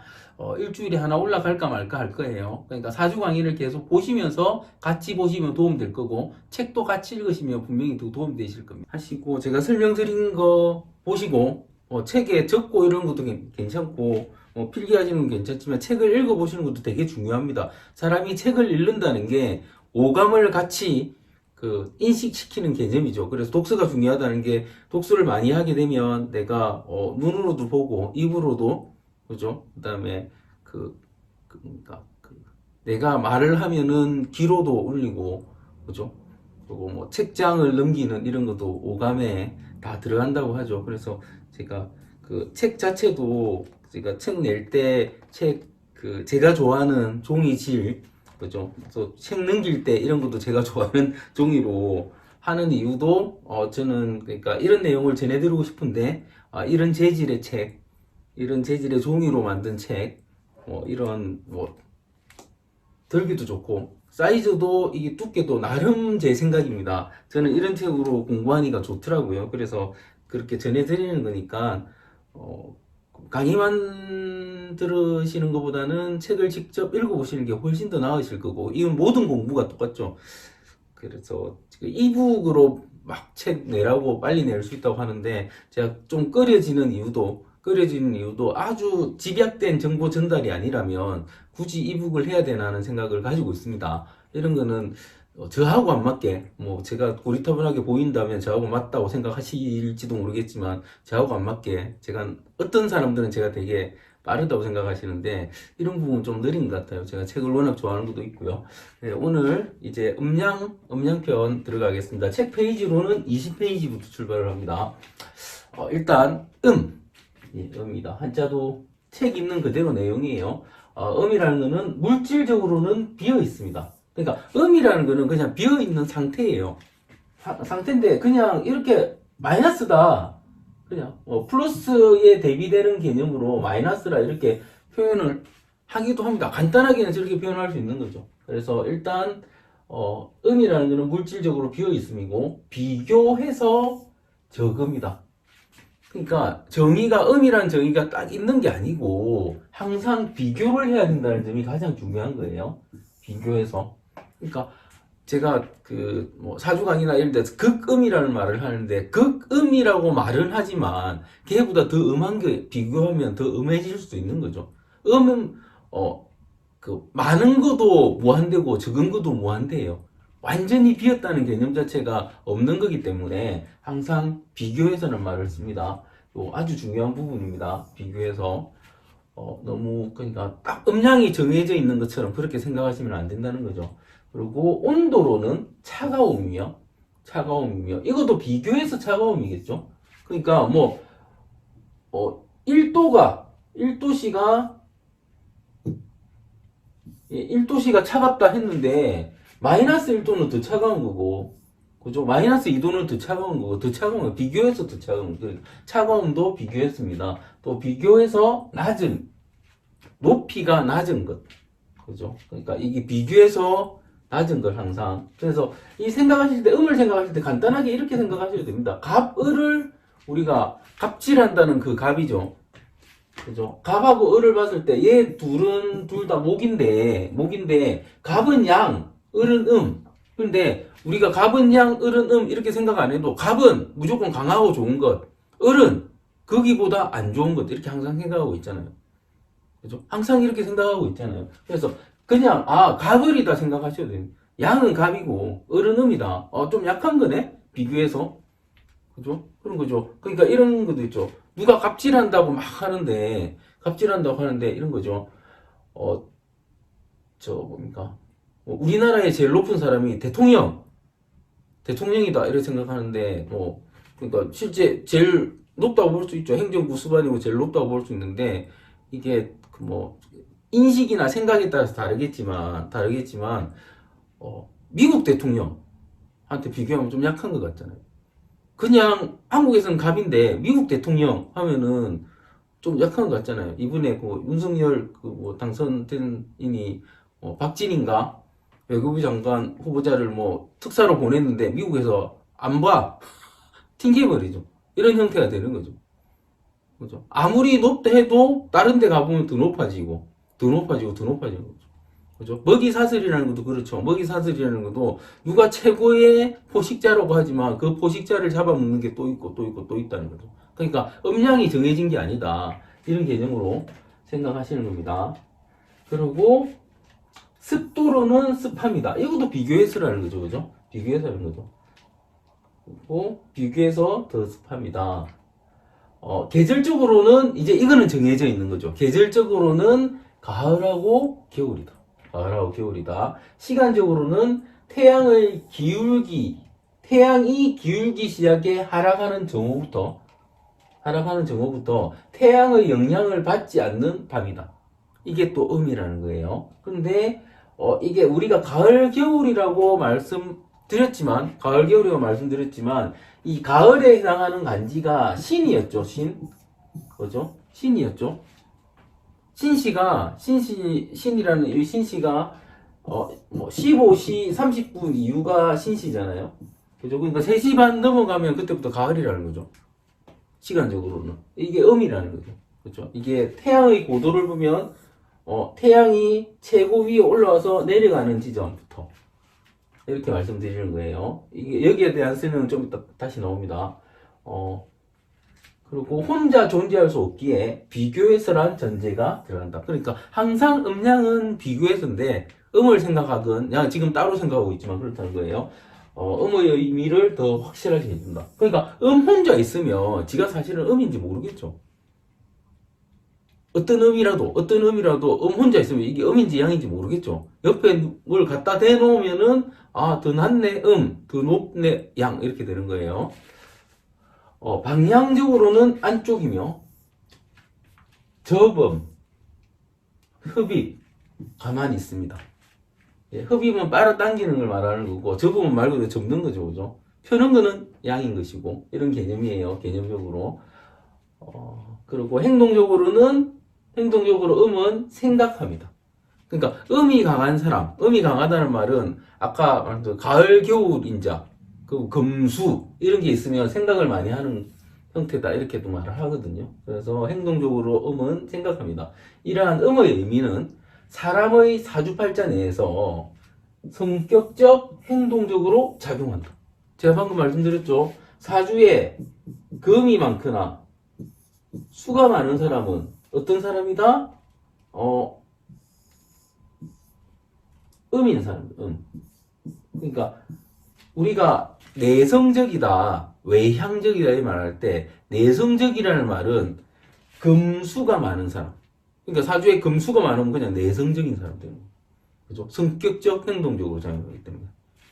Speaker 1: 일주일에 하나 올라갈까 말까 할 거예요. 그러니까 사주 강의를 계속 보시면서 같이 보시면 도움 될 거고, 책도 같이 읽으시면 분명히 더 도움 되실 겁니다. 하시고, 제가 설명드린 거 보시고, 책에 적고 이런 것도 괜찮고, 필기하시는 건 괜찮지만 책을 읽어보시는 것도 되게 중요합니다. 사람이 책을 읽는다는 게 오감을 같이 인식시키는 개념이죠. 그래서 독서가 중요하다는 게, 독서를 많이 하게 되면 내가 눈으로도 보고 입으로도, 그죠? 그 다음에 내가 말을 하면은 귀로도 울리고, 그죠? 그리고 뭐 책장을 넘기는 이런 것도 오감에 다 들어간다고 하죠. 그래서 제가 책 자체도 제가 책 낼 때 제가 좋아하는 종이질, 그죠? 또 책 넘길 때 이런 것도 제가 좋아하는 종이로 하는 이유도 저는 그러니까 이런 내용을 전해드리고 싶은데 이런 재질의 책, 이런 재질의 종이로 만든 책, 이런 들기도 좋고 사이즈도 이게 두께도 나름 제 생각입니다. 저는 이런 책으로 공부하니까 좋더라고요. 그래서 그렇게 전해드리는 거니까 강의만 들으시는 것보다는 책을 직접 읽어보시는 게 훨씬 더 나으실 거고, 이건 모든 공부가 똑같죠. 그래서 이북으로 막 책 내라고 빨리 낼 수 있다고 하는데, 제가 좀 꺼려지는 이유도 아주 집약된 정보 전달이 아니라면 굳이 이북을 해야 되나 하는 생각을 가지고 있습니다. 이런 거는 저하고 안 맞게, 제가 고리타분하게 보인다면 저하고 맞다고 생각하실지도 모르겠지만, 저하고 안 맞게, 어떤 사람들은 제가 되게 빠르다고 생각하시는데, 이런 부분 좀 느린 것 같아요. 제가 책을 워낙 좋아하는 것도 있고요. 네, 오늘 이제 음량편 들어가겠습니다. 책 페이지로는 20페이지부터 출발을 합니다. 일단, 음입니다. 한자도 책 있는 그대로 내용이에요. 음이라는 거는 물질적으로는 비어 있습니다. 그러니까 음이라는 거는 그냥 비어 있는 상태예요. 상태인데 그냥 이렇게 마이너스다. 그냥 플러스에 대비되는 개념으로 마이너스라 이렇게 표현을 하기도 합니다. 간단하게는 저렇게 표현할 수 있는 거죠. 그래서 일단 음이라는 거는 물질적으로 비어 있음이고 비교해서 적음이다. 그러니까 음이란 정의가 딱 있는 게 아니고 항상 비교를 해야 된다는 점이 가장 중요한 거예요. 비교해서. 그러니까 제가 사주 강의나 이런 데서 극음이라는 말을 하는데, 극음이라고 말은 하지만 걔보다 더 음한 게 비교하면 더 음해질 수도 있는 거죠. 음은 많은 것도 무한대고 적은 것도 무한대예요. 완전히 비었다는 개념 자체가 없는 거기 때문에 항상 비교해서는 말을 씁니다. 아주 중요한 부분입니다. 비교해서 그러니까 딱 음량이 정해져 있는 것처럼 그렇게 생각하시면 안 된다는 거죠. 그리고 온도로는 차가움이요. 이것도 비교해서 차가움이겠죠. 그러니까 1도씨가 차갑다 했는데 마이너스 1도는 더 차가운 거고, 그죠? 마이너스 2도는 더 차가운 거고, 비교해서 더 차가운 거. 차가움도 비교했습니다. 또 비교해서 높이가 낮은 것. 그죠? 그러니까 이게 비교해서 낮은 걸 항상. 그래서 음을 생각하실 때 간단하게 이렇게 생각하셔도 됩니다. 을을 우리가 갑질한다는 그 갑이죠. 그죠? 갑하고 을을 봤을 때 얘 둘은 둘 다 목인데 갑은 양, 을은 근데 우리가 갑은 양, 을은 이렇게 생각 안 해도 갑은 무조건 강하고 좋은 것, 을은 거기보다 안 좋은 것 이렇게 항상 생각하고 있잖아요. 그죠? 항상 이렇게 생각하고 있잖아요. 그래서 그냥 갑을이다 생각하셔도 돼요. 양은 갑이고 을은 음이다. 좀 약한 거네 비교해서. 그죠? 그런 거죠. 그러니까 이런 것도 있죠. 누가 갑질한다고 막 하는데, 이런 거죠. 뭡니까? 우리나라의 제일 높은 사람이 대통령이다. 이렇게 생각하는데, 그러니까 실제 제일 높다고 볼 수 있죠. 행정부 수반이고 제일 높다고 볼 수 있는데, 이게 인식이나 생각에 따라서 다르겠지만, 미국 대통령한테 비교하면 좀 약한 것 같잖아요. 그냥 한국에서는 갑인데 미국 대통령 하면은 좀 약한 것 같잖아요. 이번에 윤석열 당선된 인이 박진인가 외교부 장관 후보자를 특사로 보냈는데 미국에서 안 봐. 튕겨버리죠. 이런 형태가 되는 거죠. 그죠? 아무리 높다 해도 다른 데 가보면 더 높아지고 거죠. 그죠? 먹이 사슬이라는 것도 그렇죠. 먹이 사슬이라는 것도 누가 최고의 포식자라고 하지만 그 포식자를 잡아먹는 게 또 있고 또 있다는 거죠. 그러니까 음량이 정해진 게 아니다. 이런 개념으로 생각하시는 겁니다. 그리고 습도로는 습합니다. 이것도 비교해서라는 거죠. 그죠? 비교해서라는 거죠. 그리고 비교해서 더 습합니다. 계절적으로는 이제 이거는 정해져 있는 거죠. 계절적으로는 가을하고 겨울이다. 시간적으로는 태양이 기울기 시작에 하락하는 정오부터 태양의 영향을 받지 않는 밤이다. 이게 또 음이라는 거예요. 그런데 이게 우리가 가을 겨울이라고 말씀드렸지만 이 가을에 해당하는 간지가 신이었죠. 그죠? 신이었죠. 신이라는 이 신시가 15시 30분 이후가 신시잖아요. 그죠? 그러니까 3시 반 넘어가면 그때부터 가을이라는 거죠. 시간적으로는. 이게 음이라는 거죠. 그죠? 이게 태양의 고도를 보면 태양이 최고 위에 올라와서 내려가는 지점부터 이렇게 말씀드리는 거예요. 이게 여기에 대한 설명은 좀 이따 다시 나옵니다. 그리고 혼자 존재할 수 없기에 비교해서란 전제가 들어간다. 그러니까 항상 음량은 비교해서인데 음을 생각하든 지금 따로 생각하고 있지만 그렇다는 거예요. 음의 의미를 더 확실하게 해준다. 그러니까 혼자 있으면 지가 사실은 음인지 모르겠죠. 어떤 음이라도 혼자 있으면 이게 음인지 양인지 모르겠죠. 옆에 뭘 갖다 대놓으면은 더 낮네 더 높네 양 이렇게 되는 거예요. 방향적으로는 안쪽이며 접음, 흡입 가만히 있습니다. 흡입은 빨아당기는 걸 말하는 거고 접음은 말 그대로 접는 거죠. 그죠? 펴는 거는 양인 것이고 이런 개념이에요. 개념적으로. 그리고 행동적으로 음은 생각합니다. 그러니까 음이 강하다는 말은 아까 말한 가을 겨울 인자 그 금수 이런 게 있으면 생각을 많이 하는 형태다 이렇게도 말을 하거든요. 그래서 행동적으로 음은 생각합니다. 이러한 음의 의미는 사람의 사주팔자 내에서 성격적 행동적으로 작용한다. 제가 방금 말씀드렸죠. 사주에 금이 많거나 수가 많은 사람은 어떤 사람이다? 음인 사람. 그러니까 우리가 내성적이다, 외향적이다 이 말할 때 내성적이라는 말은 금수가 많은 사람. 그러니까 사주에 금수가 많으면 그냥 내성적인 사람 되는 거예요. 그죠? 성격적, 행동적으로 작용하기 때문에.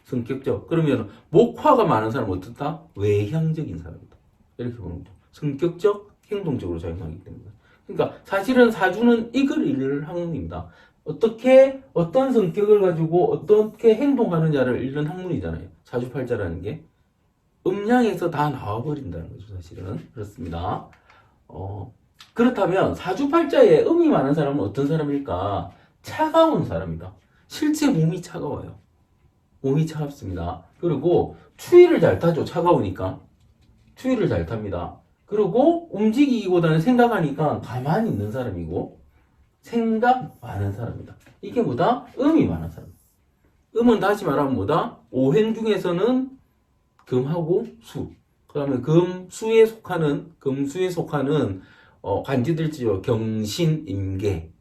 Speaker 1: 성격적. 그러면 목화가 많은 사람은 어떻다? 외향적인 사람이다. 이렇게 보는 거죠. 성격적, 행동적으로 작용하기 때문에. 그러니까 사실은 사주는 이걸 읽는 학문입니다. 어떤 성격을 가지고 어떻게 행동하느냐를 읽는 학문이잖아요. 사주팔자라는 게. 음량에서 다 나와버린다는 거죠, 사실은. 그렇습니다. 그렇다면 사주팔자에 음이 많은 사람은 어떤 사람일까? 차가운 사람이다. 실제 몸이 차가워요. 몸이 차갑습니다. 그리고 추위를 잘 타죠, 차가우니까. 추위를 잘 탑니다. 그리고 움직이기보다는 생각하니까 가만히 있는 사람이고 생각 많은 사람이다. 이게 뭐다? 음이 많은 사람. 음은 다시 말하면 뭐다? 오행 중에서는 금하고 수. 그 다음에 금수에 속하는 간지들지요. 경신임계.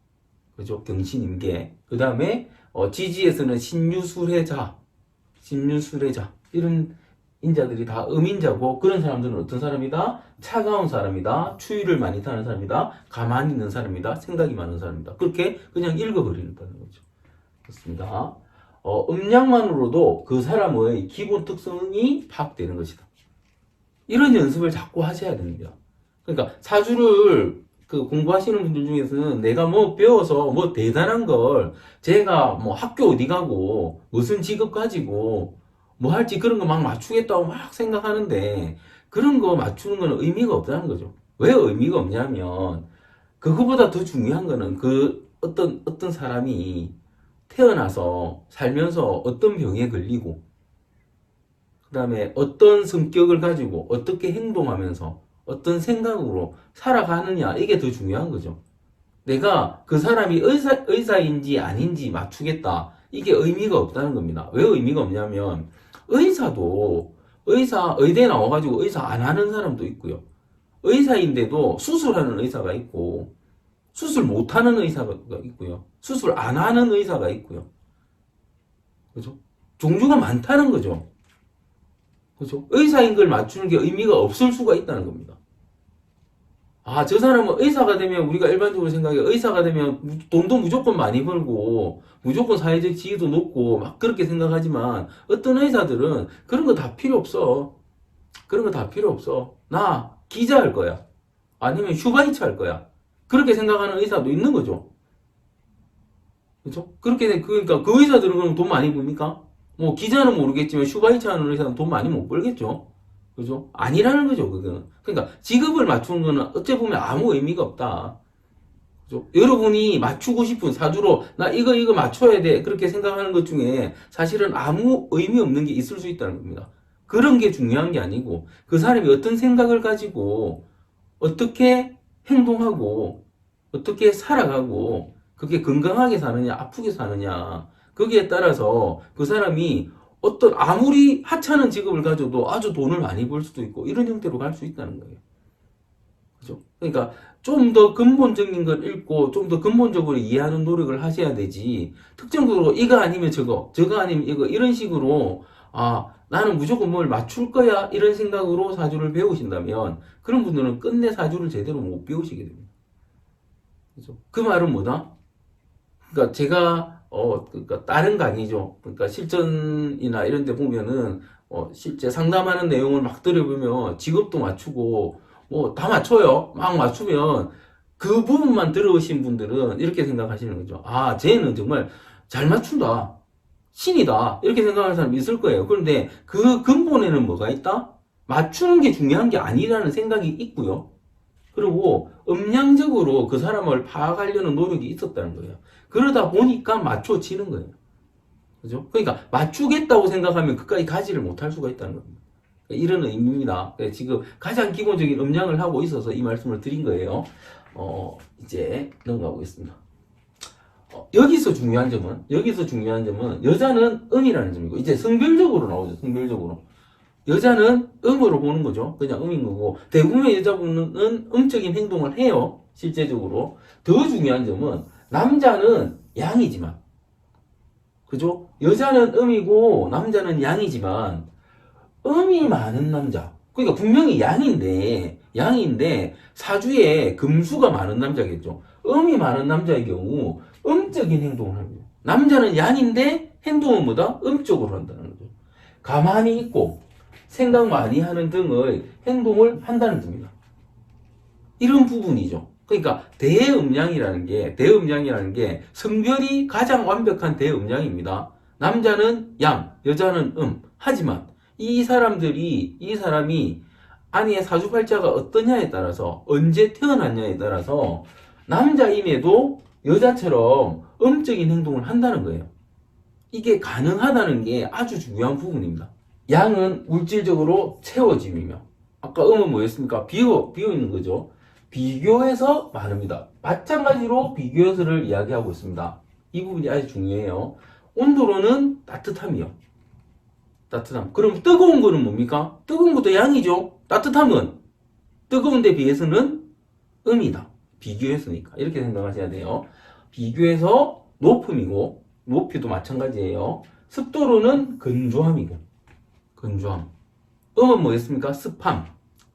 Speaker 1: 그죠? 경신임계. 그 다음에 지지에서는 신유술해자. 이런 인자들이 다 음인자고, 그런 사람들은 어떤 사람이다? 차가운 사람이다. 추위를 많이 타는 사람이다. 가만히 있는 사람이다. 생각이 많은 사람이다. 그렇게 그냥 읽어버리는 거죠. 그렇습니다. 음량만으로도 그 사람의 기본 특성이 파악되는 것이다. 이런 연습을 자꾸 하셔야 됩니다. 그러니까 사주를 공부하시는 분들 중에서는 내가 뭐 배워서 뭐 대단한 걸, 제가 뭐 학교 어디 가고 무슨 직업 가지고 뭐 할지 그런 거 막 맞추겠다고 막 생각하는데, 그런 거 맞추는 거는 의미가 없다는 거죠. 왜 의미가 없냐면, 그거보다 더 중요한 거는 어떤 사람이 태어나서 살면서 어떤 병에 걸리고, 그 다음에 어떤 성격을 가지고 어떻게 행동하면서 어떤 생각으로 살아가느냐, 이게 더 중요한 거죠. 내가 그 사람이 의사인지 아닌지 맞추겠다, 이게 의미가 없다는 겁니다. 왜 의미가 없냐면, 의대 나와가지고 의사 안 하는 사람도 있고요. 의사인데도 수술하는 의사가 있고, 수술 못하는 의사가 있고요. 수술 안 하는 의사가 있고요. 그죠? 종류가 많다는 거죠. 그죠? 의사인 걸 맞추는 게 의미가 없을 수가 있다는 겁니다. 아, 저 사람은 의사가 되면, 우리가 일반적으로 생각해, 의사가 되면 돈도 무조건 많이 벌고, 무조건 사회적 지위도 높고, 막 그렇게 생각하지만, 어떤 의사들은 그런 거 다 필요 없어. 그런 거 다 필요 없어. 나 기자 할 거야. 아니면 슈바이처 할 거야. 그렇게 생각하는 의사도 있는 거죠. 그렇죠? 그러니까 그 의사들은 그럼 돈 많이 벌니까? 뭐 기자는 모르겠지만 슈바이처 하는 의사는 돈 많이 못 벌겠죠. 그죠? 아니라는 거죠, 그거는. 그러니까 직업을 맞추는 거는 어째 보면 아무 의미가 없다. 그죠? 여러분이 맞추고 싶은 사주로 나 이거 맞춰야 돼, 그렇게 생각하는 것 중에 사실은 아무 의미 없는 게 있을 수 있다는 겁니다. 그런 게 중요한 게 아니고, 그 사람이 어떤 생각을 가지고 어떻게 행동하고 어떻게 살아가고, 그게 건강하게 사느냐 아프게 사느냐, 거기에 따라서 그 사람이 어떤 아무리 하찮은 직업을 가져도 아주 돈을 많이 벌 수도 있고, 이런 형태로 갈 수 있다는 거예요. 그죠? 그러니까 좀 더 근본적인 걸 읽고 좀 더 근본적으로 이해하는 노력을 하셔야 되지, 특정적으로 이거 아니면 저거 아니면 이거, 이런 식으로 나는 무조건 뭘 맞출 거야, 이런 생각으로 사주를 배우신다면, 그런 분들은 끝내 사주를 제대로 못 배우시게 됩니다. 그죠? 그 말은 뭐다? 그러니까 제가 그러니까 다른 강의죠. 그러니까 실전이나 이런 데 보면은 실제 상담하는 내용을 막 들어보면 직업도 맞추고 뭐 다 맞춰요. 막 맞추면 그 부분만 들어오신 분들은 이렇게 생각하시는 거죠. 아, 쟤는 정말 잘 맞춘다, 신이다, 이렇게 생각하는 사람이 있을 거예요. 그런데 그 근본에는 뭐가 있다? 맞추는 게 중요한 게 아니라는 생각이 있고요. 그리고 음량적으로 그 사람을 파악하려는 노력이 있었다는 거예요. 그러다 보니까 맞춰지는 거예요. 그죠? 그러니까 맞추겠다고 생각하면 끝까지 가지를 못할 수가 있다는 겁니다. 이런 의미입니다. 지금 가장 기본적인 음량을 하고 있어서 이 말씀을 드린 거예요. 이제 넘어가 보겠습니다. 여기서 중요한 점은 여자는 음이라는 점이고, 이제 성별적으로 나오죠. 성별적으로 여자는 음으로 보는 거죠. 그냥 음인 거고, 대부분의 여자분은 음적인 행동을 해요, 실제적으로. 더 중요한 점은 남자는 양이지만, 그죠? 여자는 음이고 남자는 양이지만, 음이 많은 남자, 그러니까 분명히 양인데 사주에 금수가 많은 남자겠죠. 음이 많은 남자의 경우 음적인 행동을 합니다. 남자는 양인데 행동은 뭐다? 음적으로 한다는 거죠. 가만히 있고 생각 많이 하는 등의 행동을 한다는 겁니다. 이런 부분이죠. 그러니까 대음량이라는 게 성별이 가장 완벽한 대음량입니다. 남자는 양, 여자는 하지만 이 사람이 아내의 사주팔자가 어떠냐에 따라서, 언제 태어났냐에 따라서 남자임에도 여자처럼 음적인 행동을 한다는 거예요. 이게 가능하다는 게 아주 중요한 부분입니다. 양은 물질적으로 채워짐이며, 아까 음은 뭐였습니까? 비어 있는 거죠. 비교해서 많습니다. 마찬가지로 비교해서를 이야기하고 있습니다. 이 부분이 아주 중요해요. 온도로는 따뜻함이요. 따뜻함. 그럼 뜨거운 거는 뭡니까? 뜨거운 것도 양이죠. 따뜻함은 뜨거운 데 비해서는 음이다. 비교해서니까. 이렇게 생각하셔야 돼요. 비교해서 높음이고, 높이도 마찬가지예요. 습도로는 건조함이고, 건조함. 음은 뭐였습니까? 습함.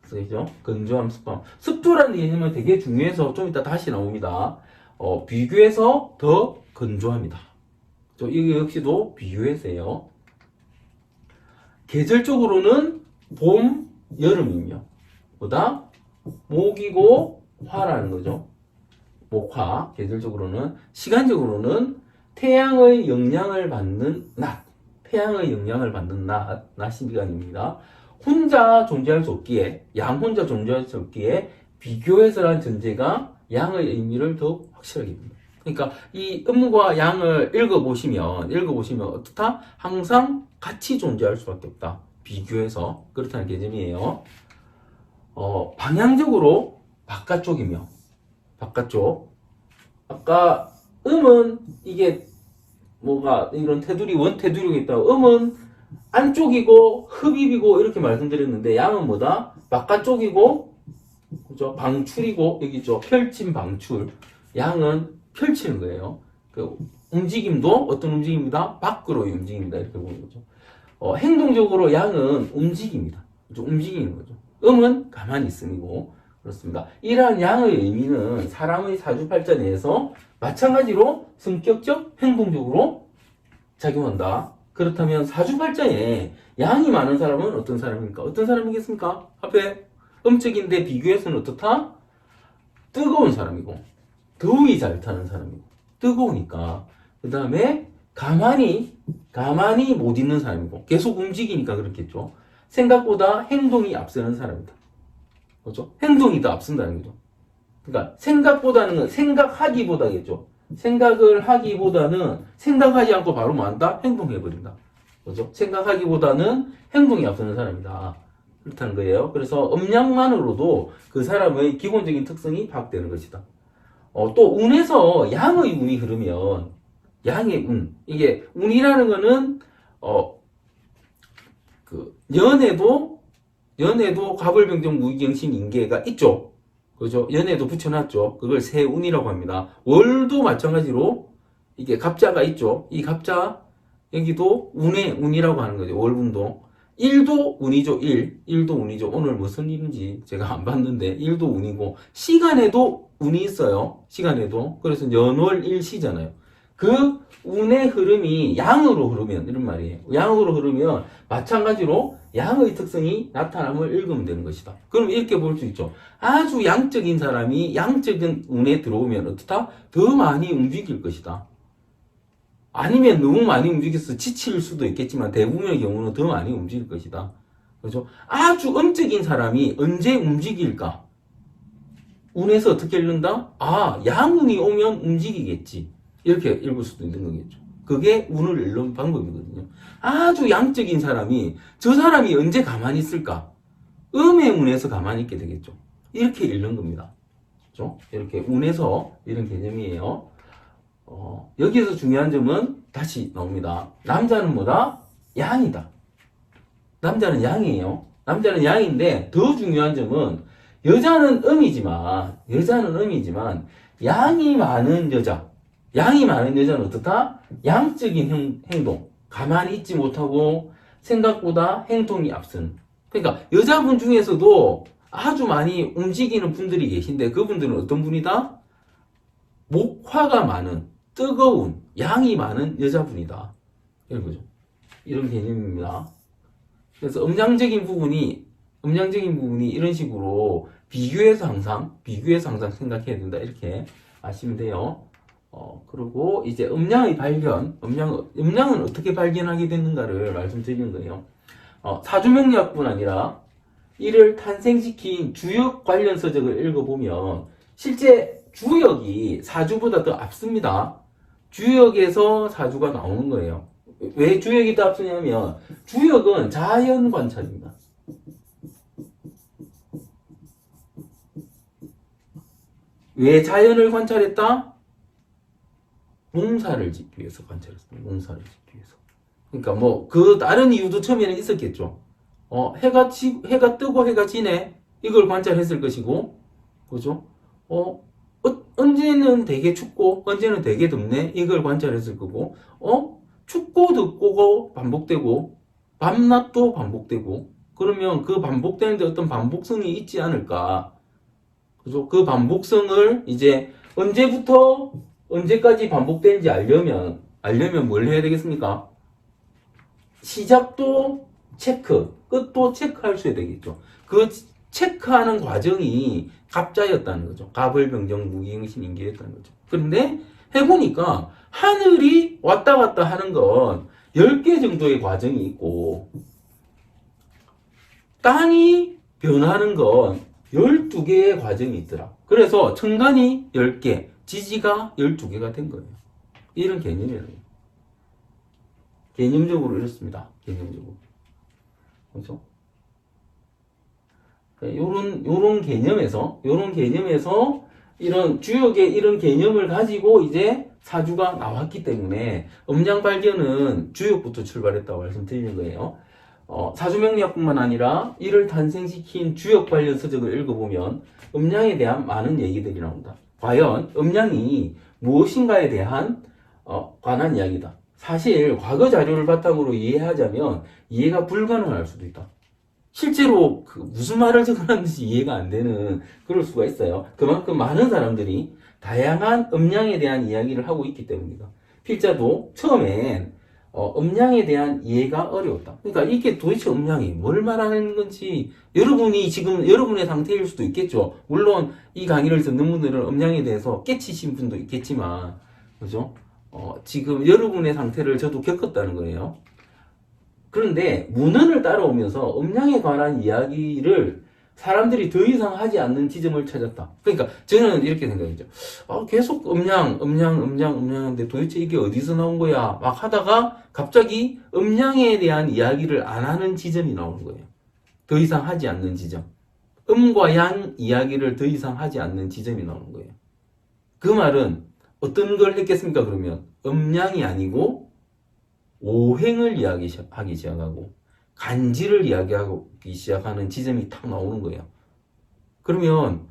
Speaker 1: 그죠? 건조함, 습함. 습도라는 개념은 되게 중요해서 좀 이따 다시 나옵니다. 비교해서 더 건조합니다. 이게 역시도 비교해서예요. 계절적으로는 봄, 여름이며, 보다 목이고 화라는 거죠. 목화. 계절적으로는, 시간적으로는 태양의 영향을 받는 낮. 태양의 영향을 받는 낮 시간입니다. 혼자 존재할 수 없기에, 양 혼자 존재할 수 없기에 비교해서라는 전제가 양의 의미를 더욱 확실하게 합니다. 그러니까 이 음과 양을 읽어보시면 어떻다? 항상 같이 존재할 수밖에 없다. 비교해서. 그렇다는 개념이에요. 방향적으로 바깥쪽이며, 바깥쪽. 아까 음은 이게 뭐가 이런 테두리, 원테두리가 있다고, 음은 안쪽이고 흡입이고 이렇게 말씀드렸는데, 양은 뭐다? 바깥쪽이고, 그죠? 방출이고, 여기 있죠? 펼침 방출. 양은 펼치는 거예요. 그 움직임도 어떤 움직임이다? 밖으로의 움직임이다. 이렇게 보는 거죠. 행동적으로 양은 움직입니다. 그죠? 움직이는 거죠. 음은 가만히 있음이고, 그렇습니다. 이러한 양의 의미는 사람의 사주팔자 내에서 마찬가지로 성격적, 행동적으로 작용한다. 그렇다면 사주팔자에 양이 많은 사람은 어떤 사람입니까? 어떤 사람이겠습니까? 앞에 음적인데 비교해서는 어떻다? 뜨거운 사람이고, 더위 잘 타는 사람이고, 뜨거우니까. 그 다음에 가만히 못 있는 사람이고, 계속 움직이니까 그렇겠죠. 생각보다 행동이 앞서는 사람이다. 그렇죠? 행동이 더 앞선다는 거죠. 그러니까 생각보다는 건 생각하기보다겠죠. 생각을 하기보다는 생각하지 않고 바로 뭐 한다? 행동해버린다. 그렇죠? 생각하기보다는 행동이 앞서는 사람이다. 그렇다는 거예요. 그래서 음양만으로도 그 사람의 기본적인 특성이 파악되는 것이다. 또 운에서 양의 운이 흐르면, 양의 운, 이게 운이라는 거는 연애도 갑을병정 무기경신 인계가 있죠. 그죠? 연애도 붙여놨죠. 그걸 세운이라고 합니다. 월도 마찬가지로 이게 갑자가 있죠. 이 갑자 여기도 운의 운이라고 하는 거죠. 월운도. 일도 운이죠. 일도 운이죠. 오늘 무슨 일인지 제가 안 봤는데 일도 운이고, 시간에도 운이 있어요. 시간에도. 그래서 연월일시잖아요. 그 운의 흐름이 양으로 흐르면, 이런 말이에요. 양으로 흐르면 마찬가지로 양의 특성이 나타남을 읽으면 되는 것이다. 그럼 이렇게 볼 수 있죠. 아주 양적인 사람이 양적인 운에 들어오면 어떻다? 더 많이 움직일 것이다. 아니면 너무 많이 움직여서 지칠 수도 있겠지만 대부분의 경우는 더 많이 움직일 것이다. 그렇죠? 아주 음적인 사람이 언제 움직일까? 운에서 어떻게 읽는다? 양운이 오면 움직이겠지. 이렇게 읽을 수도 있는 거겠죠. 그게 운을 읽는 방법이거든요. 아주 양적인 사람이, 저 사람이 언제 가만히 있을까? 음의 운에서 가만히 있게 되겠죠. 이렇게 읽는 겁니다. 그렇죠? 이렇게 운에서 이런 개념이에요. 여기에서 중요한 점은 다시 나옵니다. 남자는 뭐다? 양이다. 남자는 양이에요. 남자는 양인데 더 중요한 점은 여자는 음이지만 양이 많은 여자는 어떻다? 양적인 행동, 가만히 있지 못하고 생각보다 행동이 앞서는. 그러니까 여자분 중에서도 아주 많이 움직이는 분들이 계신데 그분들은 어떤 분이다? 목화가 많은, 뜨거운, 양이 많은 여자분이다. 이런 거죠. 이런 개념입니다. 그래서 음양적인 부분이 이런 식으로 비교해서 항상 생각해야 된다. 이렇게 아시면 돼요. 그리고 이제 음양의 발견, 음양은 어떻게 발견하게 됐는가를 말씀드리는 거예요. 사주명리학뿐 아니라 이를 탄생시킨 주역 관련 서적을 읽어보면 실제 주역이 사주보다 더 앞섭니다. 주역에서 사주가 나오는 거예요. 왜 주역이 더 앞서냐면 주역은 자연 관찰입니다. 왜 자연을 관찰했다? 농사를 짓기 위해서 관찰했어. 농사를 짓기 위해서. 그러니까 뭐 그 다른 이유도 처음에는 있었겠죠. 해가 뜨고 해가 지네. 이걸 관찰했을 것이고, 그죠? 언제는 되게 춥고 언제는 되게 덥네. 이걸 관찰했을 거고, 춥고 덥고 반복되고 밤낮도 반복되고, 그러면 그 반복되는데 어떤 반복성이 있지 않을까? 그죠? 그 반복성을 이제 언제부터 언제까지 반복되는지 알려면 뭘 해야 되겠습니까? 시작도 체크, 끝도 체크할 수 있어야 되겠죠. 그 체크하는 과정이 갑자였다는 거죠. 갑을병정 무기응신인계였다는 거죠. 그런데 해보니까 하늘이 왔다 갔다 하는 건 10개 정도의 과정이 있고, 땅이 변하는 건 12개의 과정이 있더라. 그래서 천간이 10개, 지지가 12개가 된 거예요. 이런 개념이라는 거예요. 개념적으로 이렇습니다. 개념적으로. 그렇죠? 요런 개념에서 이런 주역의 이런 개념을 가지고 이제 사주가 나왔기 때문에 음양 발견은 주역부터 출발했다고 말씀드리는 거예요. 사주명리학뿐만 아니라 이를 탄생시킨 주역 관련 서적을 읽어보면 음양에 대한 많은 얘기들이 나온다. 과연 음양이 무엇인가에 대한 관한 이야기다. 사실 과거 자료를 바탕으로 이해하자면 이해가 불가능할 수도 있다. 실제로 무슨 말을 적어놨는지 이해가 안 되는 그럴 수가 있어요. 그만큼 많은 사람들이 다양한 음양에 대한 이야기를 하고 있기 때문이다. 필자도 처음엔 음양에 대한 이해가 어려웠다. 그러니까 이게 도대체 음양이 뭘 말하는 건지 여러분이 지금 여러분의 상태일 수도 있겠죠. 물론 이 강의를 듣는 분들은 음양에 대해서 깨치신 분도 있겠지만, 그죠? 지금 여러분의 상태를 저도 겪었다는 거예요. 그런데 문헌을 따라오면서 음양에 관한 이야기를 사람들이 더 이상 하지 않는 지점을 찾았다. 그러니까 저는 이렇게 생각했죠. 계속 음양인데 도대체 이게 어디서 나온 거야? 막 하다가 갑자기 음양에 대한 이야기를 안 하는 지점이 나오는 거예요. 더 이상 하지 않는 지점. 음과 양 이야기를 더 이상 하지 않는 지점이 나오는 거예요. 그 말은 어떤 걸 했겠습니까? 그러면 음양이 아니고 오행을 이야기하기 시작하고 간지를 이야기하기 시작하는 지점이 탁 나오는 거예요. 그러면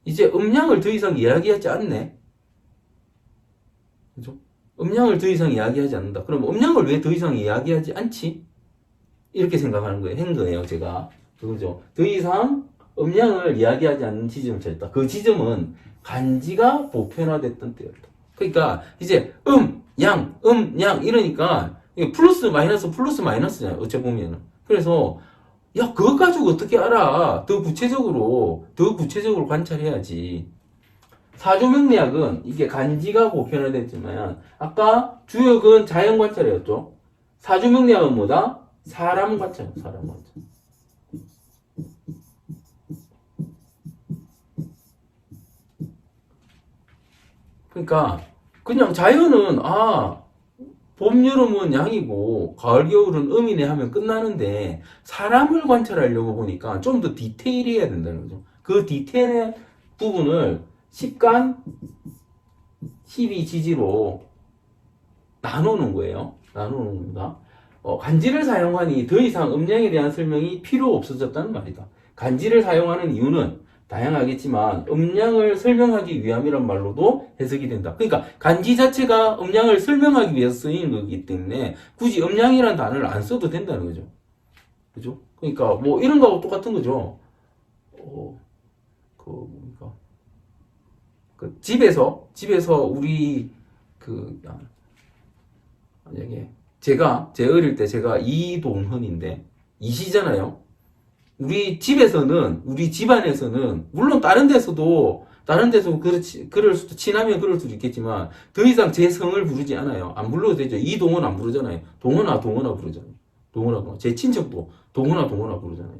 Speaker 1: 이제 음양을 더 이상 이야기하지 않네. 그죠? 음양을 더 이상 이야기하지 않는다. 그럼 음양을 왜 더 이상 이야기하지 않지? 이렇게 생각하는 거예요. 한 거예요, 제가. 그죠? 더 이상 음양을 이야기하지 않는 지점을 찾았다. 그 지점은 간지가 보편화됐던 때였다. 그러니까 이제 양 이러니까 플러스 마이너스잖아요. 어째 보면은. 그래서 야, 그거 가지고 어떻게 알아? 더 구체적으로 관찰해야지. 사주명리학은 이게 간지가 보편화됐지만 아까 주역은 자연 관찰이었죠. 사주명리학은 뭐다? 사람 관찰. 그러니까 그냥 자연은 봄, 여름은 양이고 가을, 겨울은 음이네 하면 끝나는데 사람을 관찰하려고 보니까 좀 더 디테일해야 된다는 거죠. 그 디테일의 부분을 10간, 12지지로 나누는 거예요. 나누는 겁니다. 간지를 사용하니 더 이상 음양에 대한 설명이 필요 없어졌다는 말이다. 간지를 사용하는 이유는 다양하겠지만 음양을 설명하기 위함이란 말로도 해석이 된다. 그러니까 간지 자체가 음양을 설명하기 위해서 쓰이는 거기 때문에 굳이 음양이라는 단어를 안 써도 된다는 거죠. 그죠? 그러니까 뭐 이런 거하고 똑같은 거죠. 집에서 우리 만약에 제 어릴 때 제가 이동헌인데 이시잖아요. 우리 집안에서는 물론 다른 데서 그럴 수도 친하면 그럴 수도 있겠지만 더 이상 제 성을 부르지 않아요. 안 불러도 되죠. 이동헌 안 부르잖아요. 동헌아 부르잖아요. 동헌아. 제 친척도 동헌아 부르잖아요.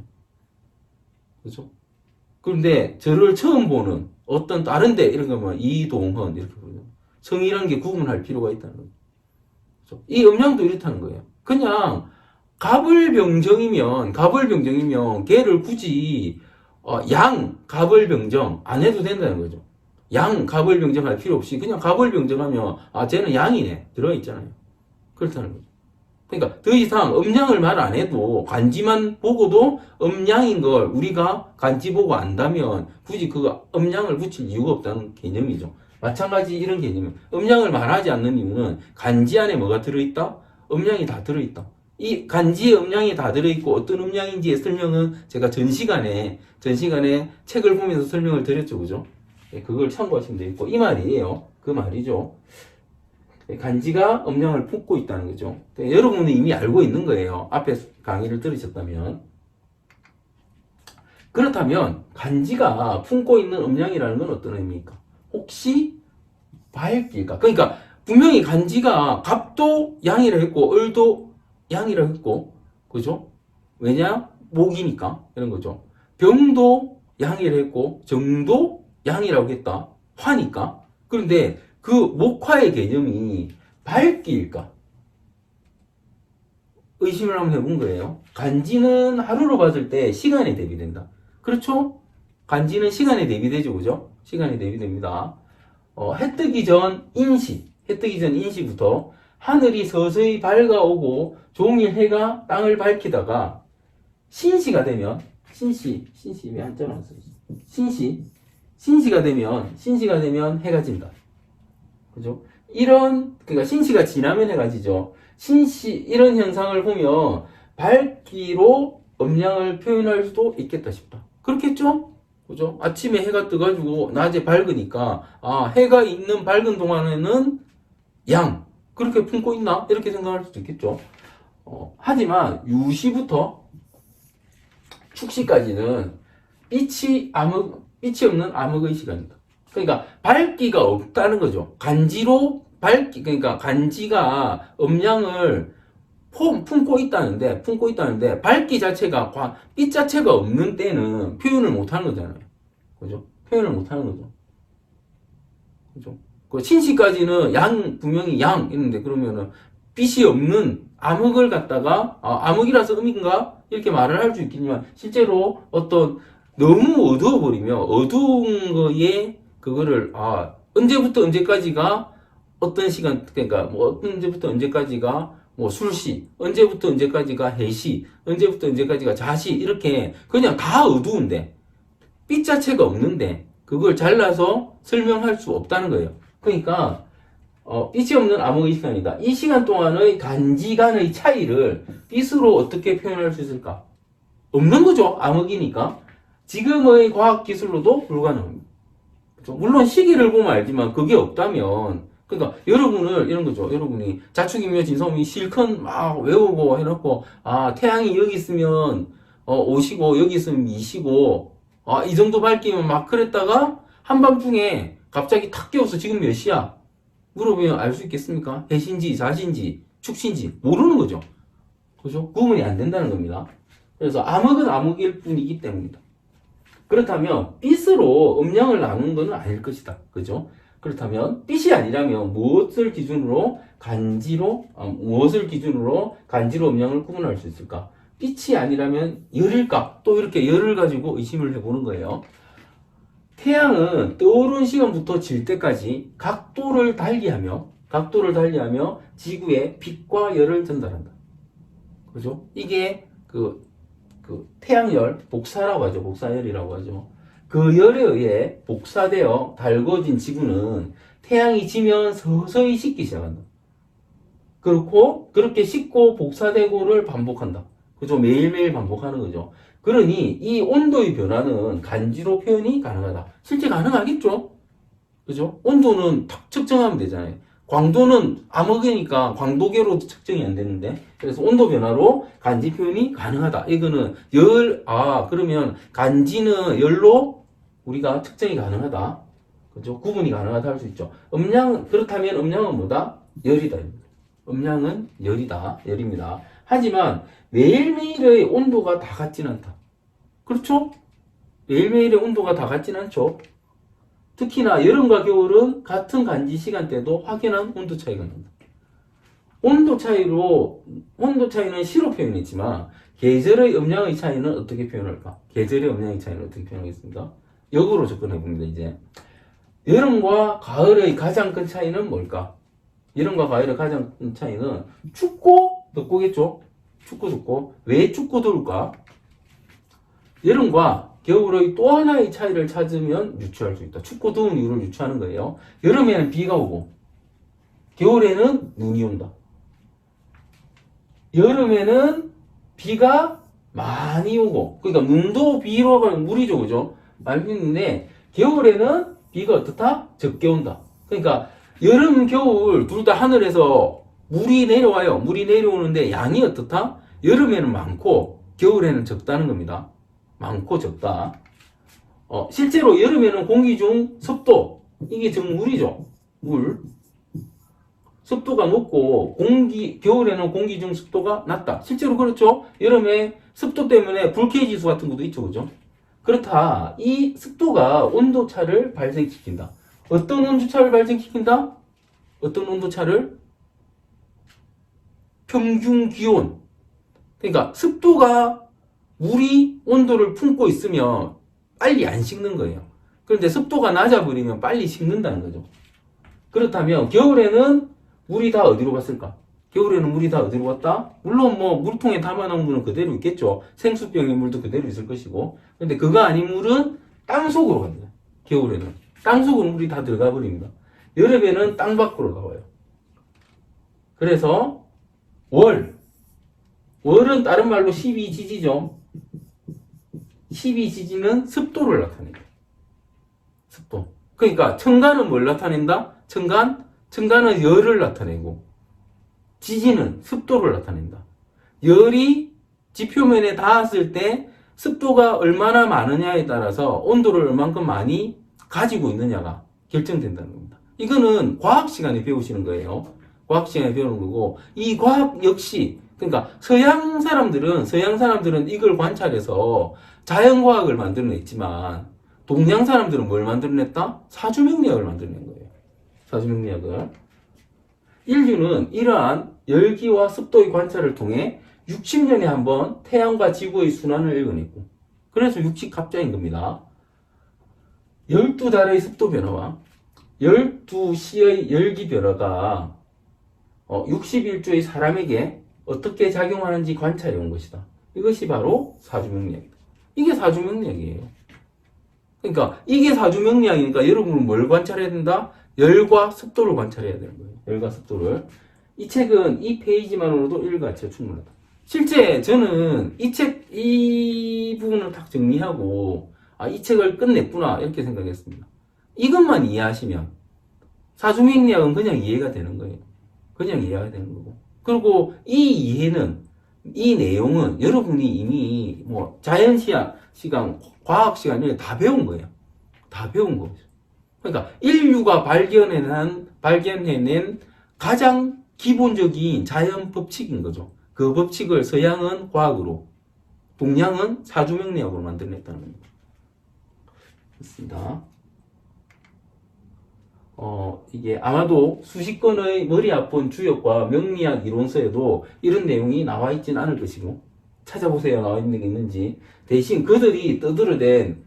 Speaker 1: 그렇죠? 그런데 저를 처음 보는 어떤 다른 데 이런 거면 이동헌 이렇게 부르죠. 성이라는 게 구분할 필요가 있다는 거죠. 그렇죠? 이 음양도 이렇다는 거예요. 그냥 갑을병정이면 걔를 굳이 양, 갑을 병정 안 해도 된다는 거죠. 양, 갑을 병정할 필요 없이 그냥 갑을 병정하면 쟤는 양이네 들어있잖아요. 그렇다는 거죠. 그러니까 더 이상 음양을 말 안 해도 간지만 보고도 음양인 걸 우리가 간지 보고 안다면 굳이 그 음양을 붙일 이유가 없다는 개념이죠. 마찬가지 이런 개념이에요. 음양을 말하지 않는 이유는 간지 안에 뭐가 들어있다? 음양이 다 들어있다. 이 간지에 음양이 다 들어있고 어떤 음양인지의 설명은 제가 전 시간에 책을 보면서 설명을 드렸죠. 그죠? 그걸 참고하시면 되겠고 이 말이에요. 그 말이죠. 간지가 음양을 품고 있다는 거죠. 여러분은 이미 알고 있는 거예요. 앞에 강의를 들으셨다면. 그렇다면 간지가 품고 있는 음양이라는 건 어떤 의미입니까? 혹시 밝기일까? 그러니까 분명히 간지가 갑도 양이라 했고 을도 양이라 했고 그죠? 왜냐? 목이니까 이런 거죠. 병도 양이라 했고 정도 양이라고 했다. 화니까. 그런데 그 목화의 개념이 밝기일까? 의심을 한번 해본 거예요. 간지는 하루로 봤을 때 시간에 대비된다. 그렇죠? 간지는 시간에 대비되죠. 그죠? 시간에 대비됩니다. 해 뜨기 전 인시부터 하늘이 서서히 밝아오고 종일 해가 땅을 밝히다가 신시가 되면 신시 왜 한자로 안 써요? 신시가 되면 해가 진다. 그죠? 그러니까 신시가 지나면 해가 지죠. 이런 현상을 보면 밝기로 음양을 표현할 수도 있겠다 싶다. 그렇겠죠? 그죠? 아침에 해가 떠가지고 낮에 밝으니까, 해가 있는 밝은 동안에는 양. 그렇게 품고 있나? 이렇게 생각할 수도 있겠죠. 하지만 유시부터 축시까지는 빛이 없는 암흑의 시간이다. 그러니까 밝기가 없다는 거죠. 그러니까 간지가 음양을 품고 있다는데 밝기 자체가 빛 자체가 없는 때는 표현을 못 하는 거잖아요. 그죠? 표현을 못 하는 거죠. 그죠? 그 신시까지는 분명히 양 있는데 그러면은 빛이 없는 암흑을 갖다가 암흑이라서 음인가? 이렇게 말을 할 수 있겠지만 실제로 너무 어두워버리면 어두운 거에 그거를 언제부터 언제까지가 어떤 시간 그러니까 언제부터 언제까지가 술시, 언제부터 언제까지가 해시, 언제부터 언제까지가 자시 이렇게 그냥 다 어두운데 빛 자체가 없는데 그걸 잘라서 설명할 수 없다는 거예요. 그러니까 빛이 없는 암흑의 시간이다. 이 시간 동안의 간지간의 차이를 빛으로 어떻게 표현할 수 있을까? 없는 거죠. 암흑이니까. 지금의 과학기술로도 불가능합니다. 그렇죠? 물론 시기를 보면 알지만 그게 없다면 그러니까 이런 거죠. 여러분이 자축인묘 진성이 실컷 막 외우고 해놓고 태양이 여기 있으면 오시고 여기 있으면 미시고 이 정도 밝기면 막 그랬다가 한밤중에 갑자기 탁 깨워서 지금 몇 시야? 물어보면 알 수 있겠습니까? 해신지 자신지 축신지 모르는 거죠. 그죠? 구분이 안 된다는 겁니다. 그래서 암흑은 암흑일 뿐이기 때문이다. 그렇다면 빛으로 음양을 나누는 것은 아닐 것이다. 그죠? 그렇다면 빛이 아니라면 무엇을 기준으로 간지로 음양을 구분할 수 있을까? 빛이 아니라면 열일까? 또 이렇게 열을 가지고 의심을 해보는 거예요. 태양은 떠오른 시간부터 질 때까지 각도를 달리하며 지구에 빛과 열을 전달한다. 그죠? 이게 그 태양열, 복사라고 하죠. 복사열이라고 하죠. 그 열에 의해 복사되어 달궈진 지구는 태양이 지면 서서히 식기 시작한다. 그렇게 식고 복사되고를 반복한다. 그죠? 매일매일 반복하는 거죠. 그러니 이 온도의 변화는 간지로 표현이 가능하다. 실제 가능하겠죠? 그죠? 온도는 탁 측정하면 되잖아요. 광도는 암흑이니까 광도계로 측정이 안 되는데 그래서 온도 변화로 간지 표현이 가능하다. 이거는 그러면 간지는 열로 우리가 측정이 가능하다. 그죠? 구분이 가능하다 할 수 있죠. 그렇다면 음양은 뭐다? 열이다. 음양은 열입니다. 하지만 매일매일의 온도가 다 같지는 않다. 그렇죠? 매일매일의 온도가 다 같지는 않죠. 특히나 여름과 겨울은 같은 간지 시간대도 확연한 온도 차이가 난다. 온도 차이는 시로 표현했지만 계절의 음양의 차이는 어떻게 표현할까? 계절의 음양의 차이는 어떻게 표현하겠습니까? 역으로 접근해 봅니다. 이제 여름과 가을의 가장 큰 차이는 뭘까? 여름과 가을의 가장 큰 차이는 춥고 덥고겠죠? 춥고 덥고. 왜 춥고 더울까? 여름과 겨울의 또 하나의 차이를 찾으면 유추할 수 있다. 춥고 더운 이유를 유추하는 거예요. 여름에는 비가 오고 겨울에는 눈이 온다. 여름에는 비가 많이 오고, 그러니까 눈도 비로 가면 물이죠, 그죠? 많이 있는데 겨울에는 비가 어떻다? 적게 온다. 그러니까 여름, 겨울 둘 다 하늘에서 물이 내려와요. 물이 내려오는데 양이 어떻다? 여름에는 많고 겨울에는 적다는 겁니다. 많고 적다. 실제로 여름에는 공기 중 습도, 이게 즉 물이죠. 물. 습도가 높고 겨울에는 공기 중 습도가 낮다. 실제로 그렇죠. 여름에 습도 때문에 불쾌지수 같은 것도 있죠, 그죠? 그렇다. 이 습도가 온도차를 발생시킨다. 어떤 온도차를 발생시킨다? 어떤 온도차를? 평균 기온. 그러니까 습도가 물이 온도를 품고 있으면 빨리 안 식는 거예요. 그런데 습도가 낮아버리면 빨리 식는다는 거죠. 그렇다면 겨울에는 물이 다 어디로 갔을까? 겨울에는 물이 다 어디로 갔다? 물론 뭐 물통에 담아놓은 물은 그대로 있겠죠. 생수병의 물도 그대로 있을 것이고. 근데 그거 아닌 물은 땅속으로 갑니다. 겨울에는. 땅속으로 물이 다 들어가 버립니다. 여름에는 땅 밖으로 나와요. 그래서 월은 다른 말로 12지지죠. 12지지는 습도를 나타내요. 습도. 그러니까 청간은 뭘 나타낸다? 청간은 열을 나타내고 지지는 습도를 나타낸다. 열이 지표면에 닿았을 때 습도가 얼마나 많으냐에 따라서 온도를 얼만큼 많이 가지고 있느냐가 결정된다는 겁니다. 이거는 과학 시간에 배우시는 거예요. 과학 시간에 배우는 거고, 이 과학 역시, 그러니까 서양 사람들은 이걸 관찰해서 자연과학을 만들어냈지만 동양 사람들은 뭘 만들어냈다? 사주명리학을 만들어낸 거예요. 사주명리학을. 인류는 이러한 열기와 습도의 관찰을 통해 60년에 한 번 태양과 지구의 순환을 읽어냈고, 그래서 육식갑자인 겁니다. 12달의 습도 변화와 12시의 열기 변화가 61주의 사람에게 어떻게 작용하는지 관찰해 온 것이다. 이것이 바로 사주명리학이다. 이게 사주명리학이에요. 그러니까 이게 사주명리학이니까 여러분은 뭘 관찰해야 된다? 열과 습도를 관찰해야 되는 거예요. 열과 습도를. 이 책은 이 페이지만으로도 읽어가치가 충분하다. 실제 저는 이 부분을 딱 정리하고 이 책을 끝냈구나 이렇게 생각했습니다. 이것만 이해하시면 사주명리학은 그냥 이해가 되는 거예요. 그냥 이해가 되는 거고. 그리고 이 내용은 여러분이 이미 뭐 자연시간, 과학 시간을 다 배운 거예요. 다 배운 거죠. 그러니까 인류가 발견해낸 가장 기본적인 자연 법칙인 거죠. 그 법칙을 서양은 과학으로, 동양은 사주명리학으로 만들어냈다는 겁니다. 그렇습니다. 이게 아마도 수십 건의 머리 아픈 주역과 명리학 이론서에도 이런 내용이 나와 있진 않을 것이고, 찾아보세요. 나와 있는 게 있는지. 대신 그들이 떠들어댄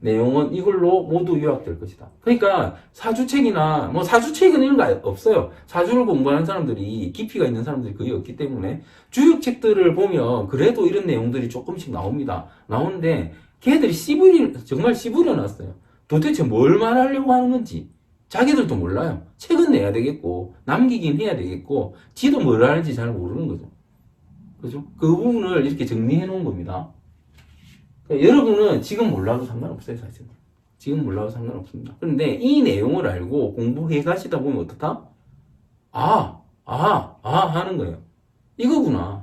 Speaker 1: 내용은 이걸로 모두 요약될 것이다. 그러니까 사주책이나 사주책은 이런 거 없어요. 사주를 공부하는 사람들이, 깊이가 있는 사람들이 거의 없기 때문에 주역책들을 보면 그래도 이런 내용들이 조금씩 나옵니다. 나오는데 걔들이 정말 씨부려 놨어요. 도대체 뭘 말하려고 하는 건지 자기들도 몰라요. 책은 내야 되겠고 남기긴 해야 되겠고 지도 뭘 하는지 잘 모르는 거죠. 그죠? 그 부분을 이렇게 정리해 놓은 겁니다. 그러니까 여러분은 지금 몰라도 상관없어요, 사실. 지금 몰라도 상관없습니다. 그런데 이 내용을 알고 공부해 가시다 보면 어떻다? 하는 거예요. 이거구나.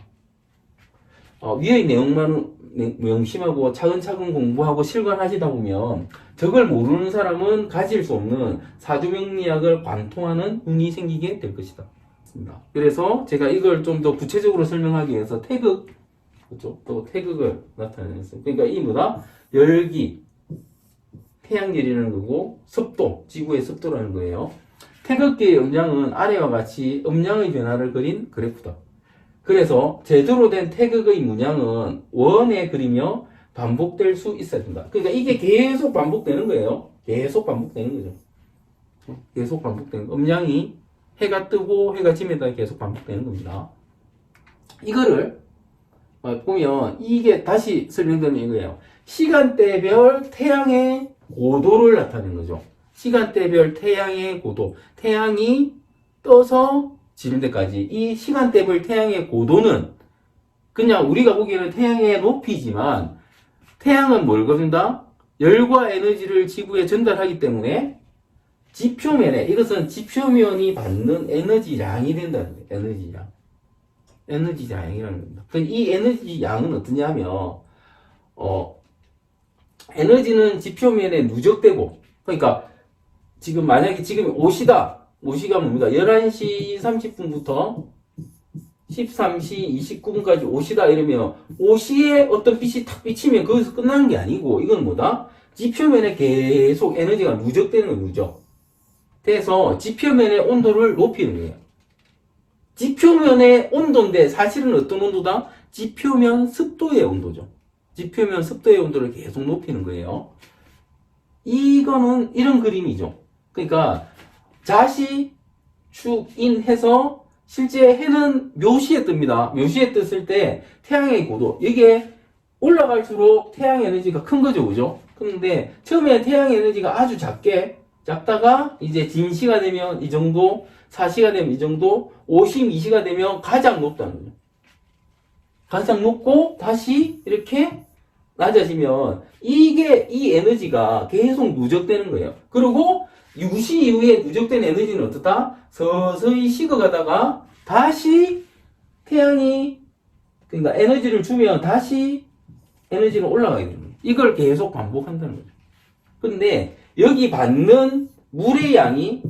Speaker 1: 위의 내용만 명심하고 차근차근 공부하고 실관하시다 보면 저걸 모르는 사람은 가질 수 없는 사주명리학을 관통하는 운이 생기게 될 것이다. 그래서 제가 이걸 좀 더 구체적으로 설명하기 위해서 그렇죠? 또 태극을 나타내놨어요. 그러니까 이 열기, 태양열이라는 거고, 습도, 지구의 습도라는 거예요. 태극기의 음량은 아래와 같이 음량의 변화를 그린 그래프다. 그래서 제대로 된 태극의 문양은 원에 그리며 반복될 수 있어야 된다. 그러니까 이게 계속 반복되는 거예요. 계속 반복되는 거죠. 계속 반복되는 거. 음양이 해가 뜨고 해가 지면 따라 계속 반복되는 겁니다. 이거를 보면 이게 다시 설명되면 이거예요. 시간대별 태양의 고도를 나타내는 거죠. 시간대별 태양의 고도. 태양이 떠서 지는 데까지 이 시간대별 태양의 고도는 그냥 우리가 보기에는 태양의 높이지만 태양은 뭘 거둔다? 열과 에너지를 지구에 전달하기 때문에 지표면에 이것은 지표면이 받는 에너지 양이 된다는 거예요. 에너지 양. 에너지 양이라는 겁니다. 이 에너지 양은 어떠냐면 에너지는 지표면에 누적되고 그러니까 지금 만약에 지금 5시다. 5시가 뭡니까? 11시 30분부터 13시 29분까지 5시다 이러면 5시에 어떤 빛이 탁 비치면 거기서 끝나는 게 아니고 이건 뭐다? 지표면에 계속 에너지가 누적되는 거 누적. 그래서 지표면의 온도를 높이는 거예요. 지표면의 온도인데 사실은 어떤 온도다? 지표면 습도의 온도죠. 지표면 습도의 온도를 계속 높이는 거예요. 이거는 이런 그림이죠. 그러니까 자시 축인해서 실제 해는 묘시에 뜹니다. 묘시에 떴을 때 태양의 고도 이게 올라갈수록 태양 에너지가 큰 거죠, 그죠? 그런데 처음에 태양 에너지가 아주 작다가 이제 진시가 되면 이 정도, 사시가 되면 이 정도, 52시가 되면 가장 높다는 거죠. 가장 높고 다시 이렇게 낮아지면 이게 이 에너지가 계속 누적되는 거예요. 그리고 유시 이후에 누적된 에너지는 어떻다? 서서히 식어가다가 다시 태양이 그러니까 에너지를 주면 다시 에너지는 올라가게 되는 거예요. 이걸 계속 반복한다는 거죠. 근데 여기 받는 물의 양이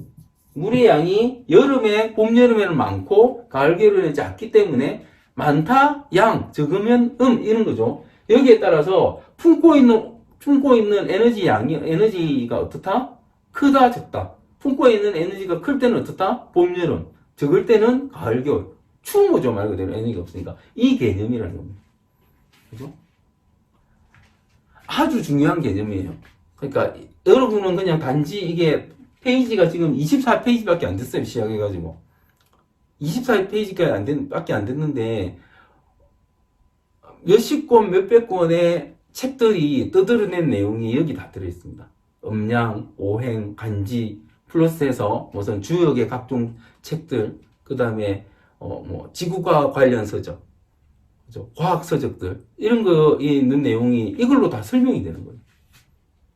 Speaker 1: 여름에 봄 여름에는 많고 가을 겨울에는 작기 때문에 많다 양 적으면 이런 거죠. 여기에 따라서 품고 있는 에너지가 어떻다? 크다 적다. 품고 있는 에너지가 클 때는 어떻다? 봄 여름. 적을 때는 가을 겨울. 추운 거죠 말 그대로 에너지가 없으니까. 이 개념이라는 겁니다. 그죠? 아주 중요한 개념이에요. 그러니까 여러분은 그냥 단지 이게 페이지가 지금 24페이지밖에 안 됐어요. 시작해가지고 24페이지밖에 안 됐는데 몇십 권, 몇백 권의 책들이 떠들어낸 내용이 여기 다 들어있습니다. 음양, 오행, 간지 플러스해서 무슨 주역의 각종 책들, 그 다음에 지구과학 관련 서적, 그죠? 과학 서적들 이런 거 있는 내용이 이걸로 다 설명이 되는 거예요.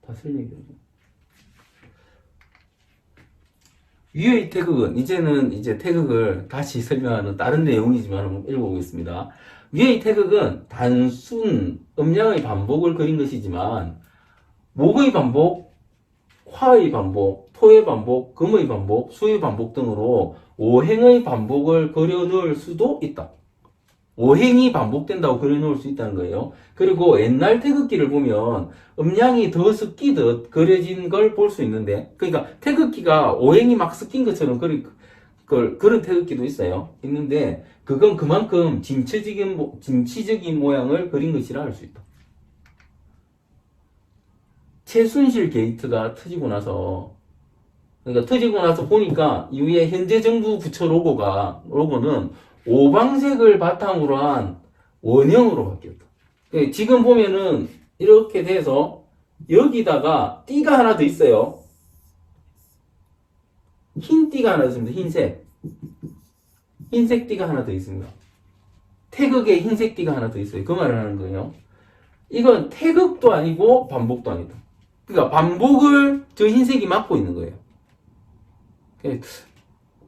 Speaker 1: 다 설명이 되는 거예요. 위의 태극은 이제는 이제 태극을 다시 설명하는 다른 내용이지만 한번 읽어보겠습니다. 위의 태극은 단순 음양의 반복을 그린 것이지만 목의 반복, 화의 반복, 토의 반복, 금의 반복, 수의 반복 등으로 오행의 반복을 그려놓을 수도 있다. 오행이 반복된다고 그려놓을 수 있다는 거예요. 그리고 옛날 태극기를 보면 음양이 더 섞이듯 그려진 걸 볼 수 있는데, 그러니까 태극기가 오행이 막 섞인 것처럼 그런 태극기도 있는데, 그건 그만큼 진취적인 모양을 그린 것이라 할 수 있다. 최순실 게이트가 터지고 나서 보니까 이후에 현재 정부 부처 로고는 오방색을 바탕으로 한 원형으로 바뀌었다. 지금 보면은 이렇게 돼서 여기다가 띠가 하나 더 있어요. 흰 띠가 하나 있습니다. 흰색 띠가 하나 더 있습니다. 태극에 흰색 띠가 하나 더 있어요. 그 말을 하는 거예요. 이건 태극도 아니고 반복도 아니다. 그러니까 반복을 저 흰색이 막고 있는 거예요.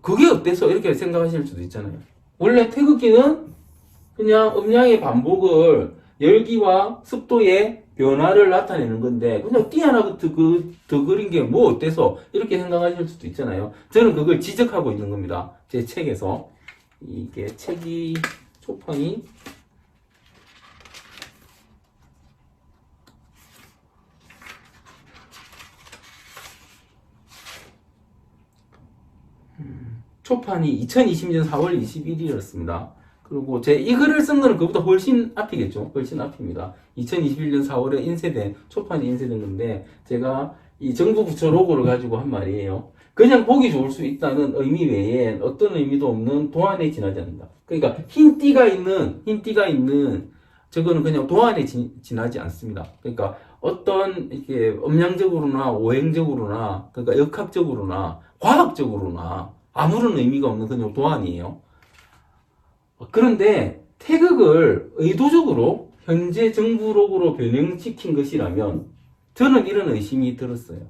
Speaker 1: 그게 어때서 이렇게 생각하실 수도 있잖아요. 원래 태극기는 그냥 음양의 반복을 열기와 습도의 변화를 나타내는 건데 그냥 띠 하나 더 그린 게 뭐 어때서 이렇게 생각하실 수도 있잖아요. 저는 그걸 지적하고 있는 겁니다. 제 책에서. 이게 책이 초판이 초판이 2020년 4월 21일이었습니다. 그리고 제 이 글을 쓴 거는 그보다 훨씬 앞이겠죠. 훨씬 앞입니다. 2021년 4월에 인쇄된, 초판에 인쇄된 건데, 제가 이 정부 부처 로고를 가지고 한 말이에요. 그냥 보기 좋을 수 있다는 의미 외엔 어떤 의미도 없는 도안에 지나지 않는다. 그러니까 흰 띠가 있는 저거는 그냥 도안에 지나지 않습니다. 그러니까 어떤 이렇게 음양적으로나 오행적으로나, 그러니까 역학적으로나 과학적으로나 아무런 의미가 없는 그냥 도안이에요. 그런데 태극을 의도적으로 현재 정부 로고로 변형시킨 것이라면 저는 이런 의심이 들었어요.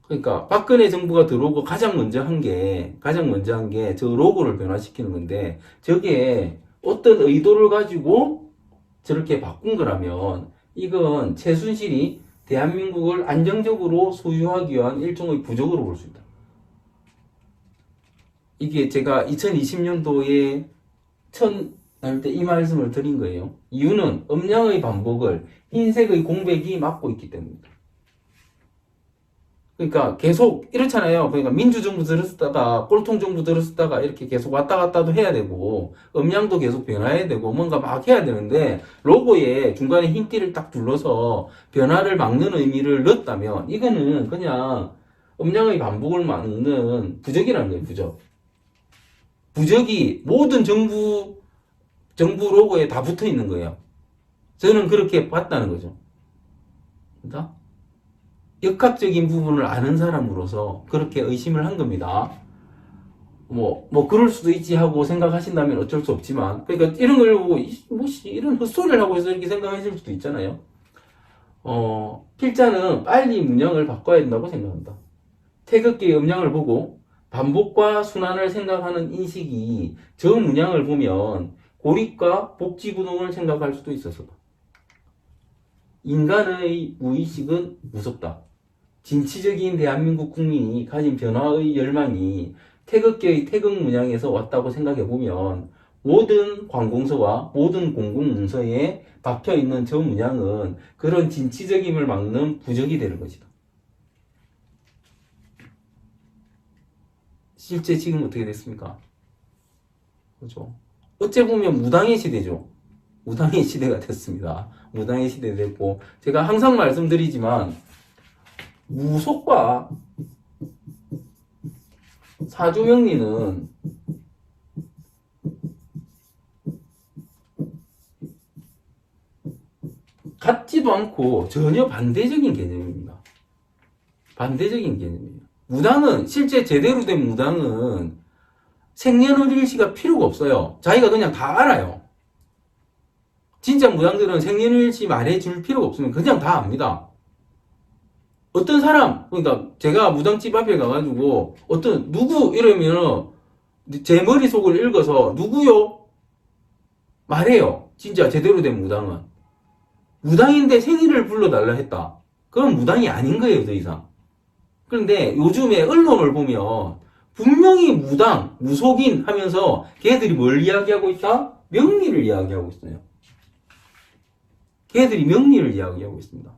Speaker 1: 그러니까 박근혜 정부가 들어오고 가장 먼저 한 게 저 로고를 변화시키는 건데, 저게 어떤 의도를 가지고 저렇게 바꾼 거라면 이건 최순실이 대한민국을 안정적으로 소유하기 위한 일종의 부적으로 볼 수 있다. 이게 제가 2020년도에 날 때 이 말씀을 드린 거예요. 이유는 음양의 반복을 흰색의 공백이 막고 있기 때문입니다. 그러니까 계속 이렇잖아요. 그러니까 민주정부 들었다가 꼴통정부 들었다가 이렇게 계속 왔다 갔다도 해야 되고, 음양도 계속 변화해야 되고, 뭔가 막 해야 되는데, 로고에 중간에 흰 띠를 딱 둘러서 변화를 막는 의미를 넣었다면 이거는 그냥 음양의 반복을 막는 부적이라는 거예요. 부적이 모든 정부 로고에 다 붙어 있는 거예요. 저는 그렇게 봤다는 거죠. 그러니까 역학적인 부분을 아는 사람으로서 그렇게 의심을 한 겁니다. 그럴 수도 있지 하고 생각하신다면 어쩔 수 없지만, 그러니까 이런 걸 보고, 이런 헛소리를 하고 해서 이렇게 생각하실 수도 있잖아요. 필자는 빨리 문양을 바꿔야 된다고 생각한다. 태극기의 음양을 보고 반복과 순환을 생각하는 인식이 저 문양을 보면 고립과 복지부동을 생각할 수도 있어서다. 인간의 무의식은 무섭다. 진취적인 대한민국 국민이 가진 변화의 열망이 태극기의 태극 문양에서 왔다고 생각해보면 모든 관공서와 모든 공공문서에 박혀있는 저 문양은 그런 진취적임을 막는 부적이 되는 것이다. 실제 지금 어떻게 됐습니까? 그죠? 어째 보면 무당의 시대죠. 무당의 시대가 됐습니다. 무당의 시대 됐고, 제가 항상 말씀드리지만 무속과 사주명리는 같지도 않고 전혀 반대적인 개념입니다. 반대적인 개념이에요. 무당은, 실제 제대로 된 무당은 생년월일시가 필요가 없어요. 자기가 그냥 다 알아요. 진짜 무당들은 생년월일시 말해줄 필요가 없으면 그냥 다 압니다. 어떤 사람, 그러니까 제가 무당집 앞에 가가지고 누구 이러면 제 머릿속을 읽어서 누구요? 말해요. 진짜 제대로 된 무당은. 무당인데 생일을 불러달라 했다. 그건 무당이 아닌 거예요, 더 이상. 그런데 요즘에 언론을 보면 분명히 무당, 무속인 하면서 걔들이 뭘 이야기하고 있다? 명리를 이야기하고 있어요. 걔들이 명리를 이야기하고 있습니다.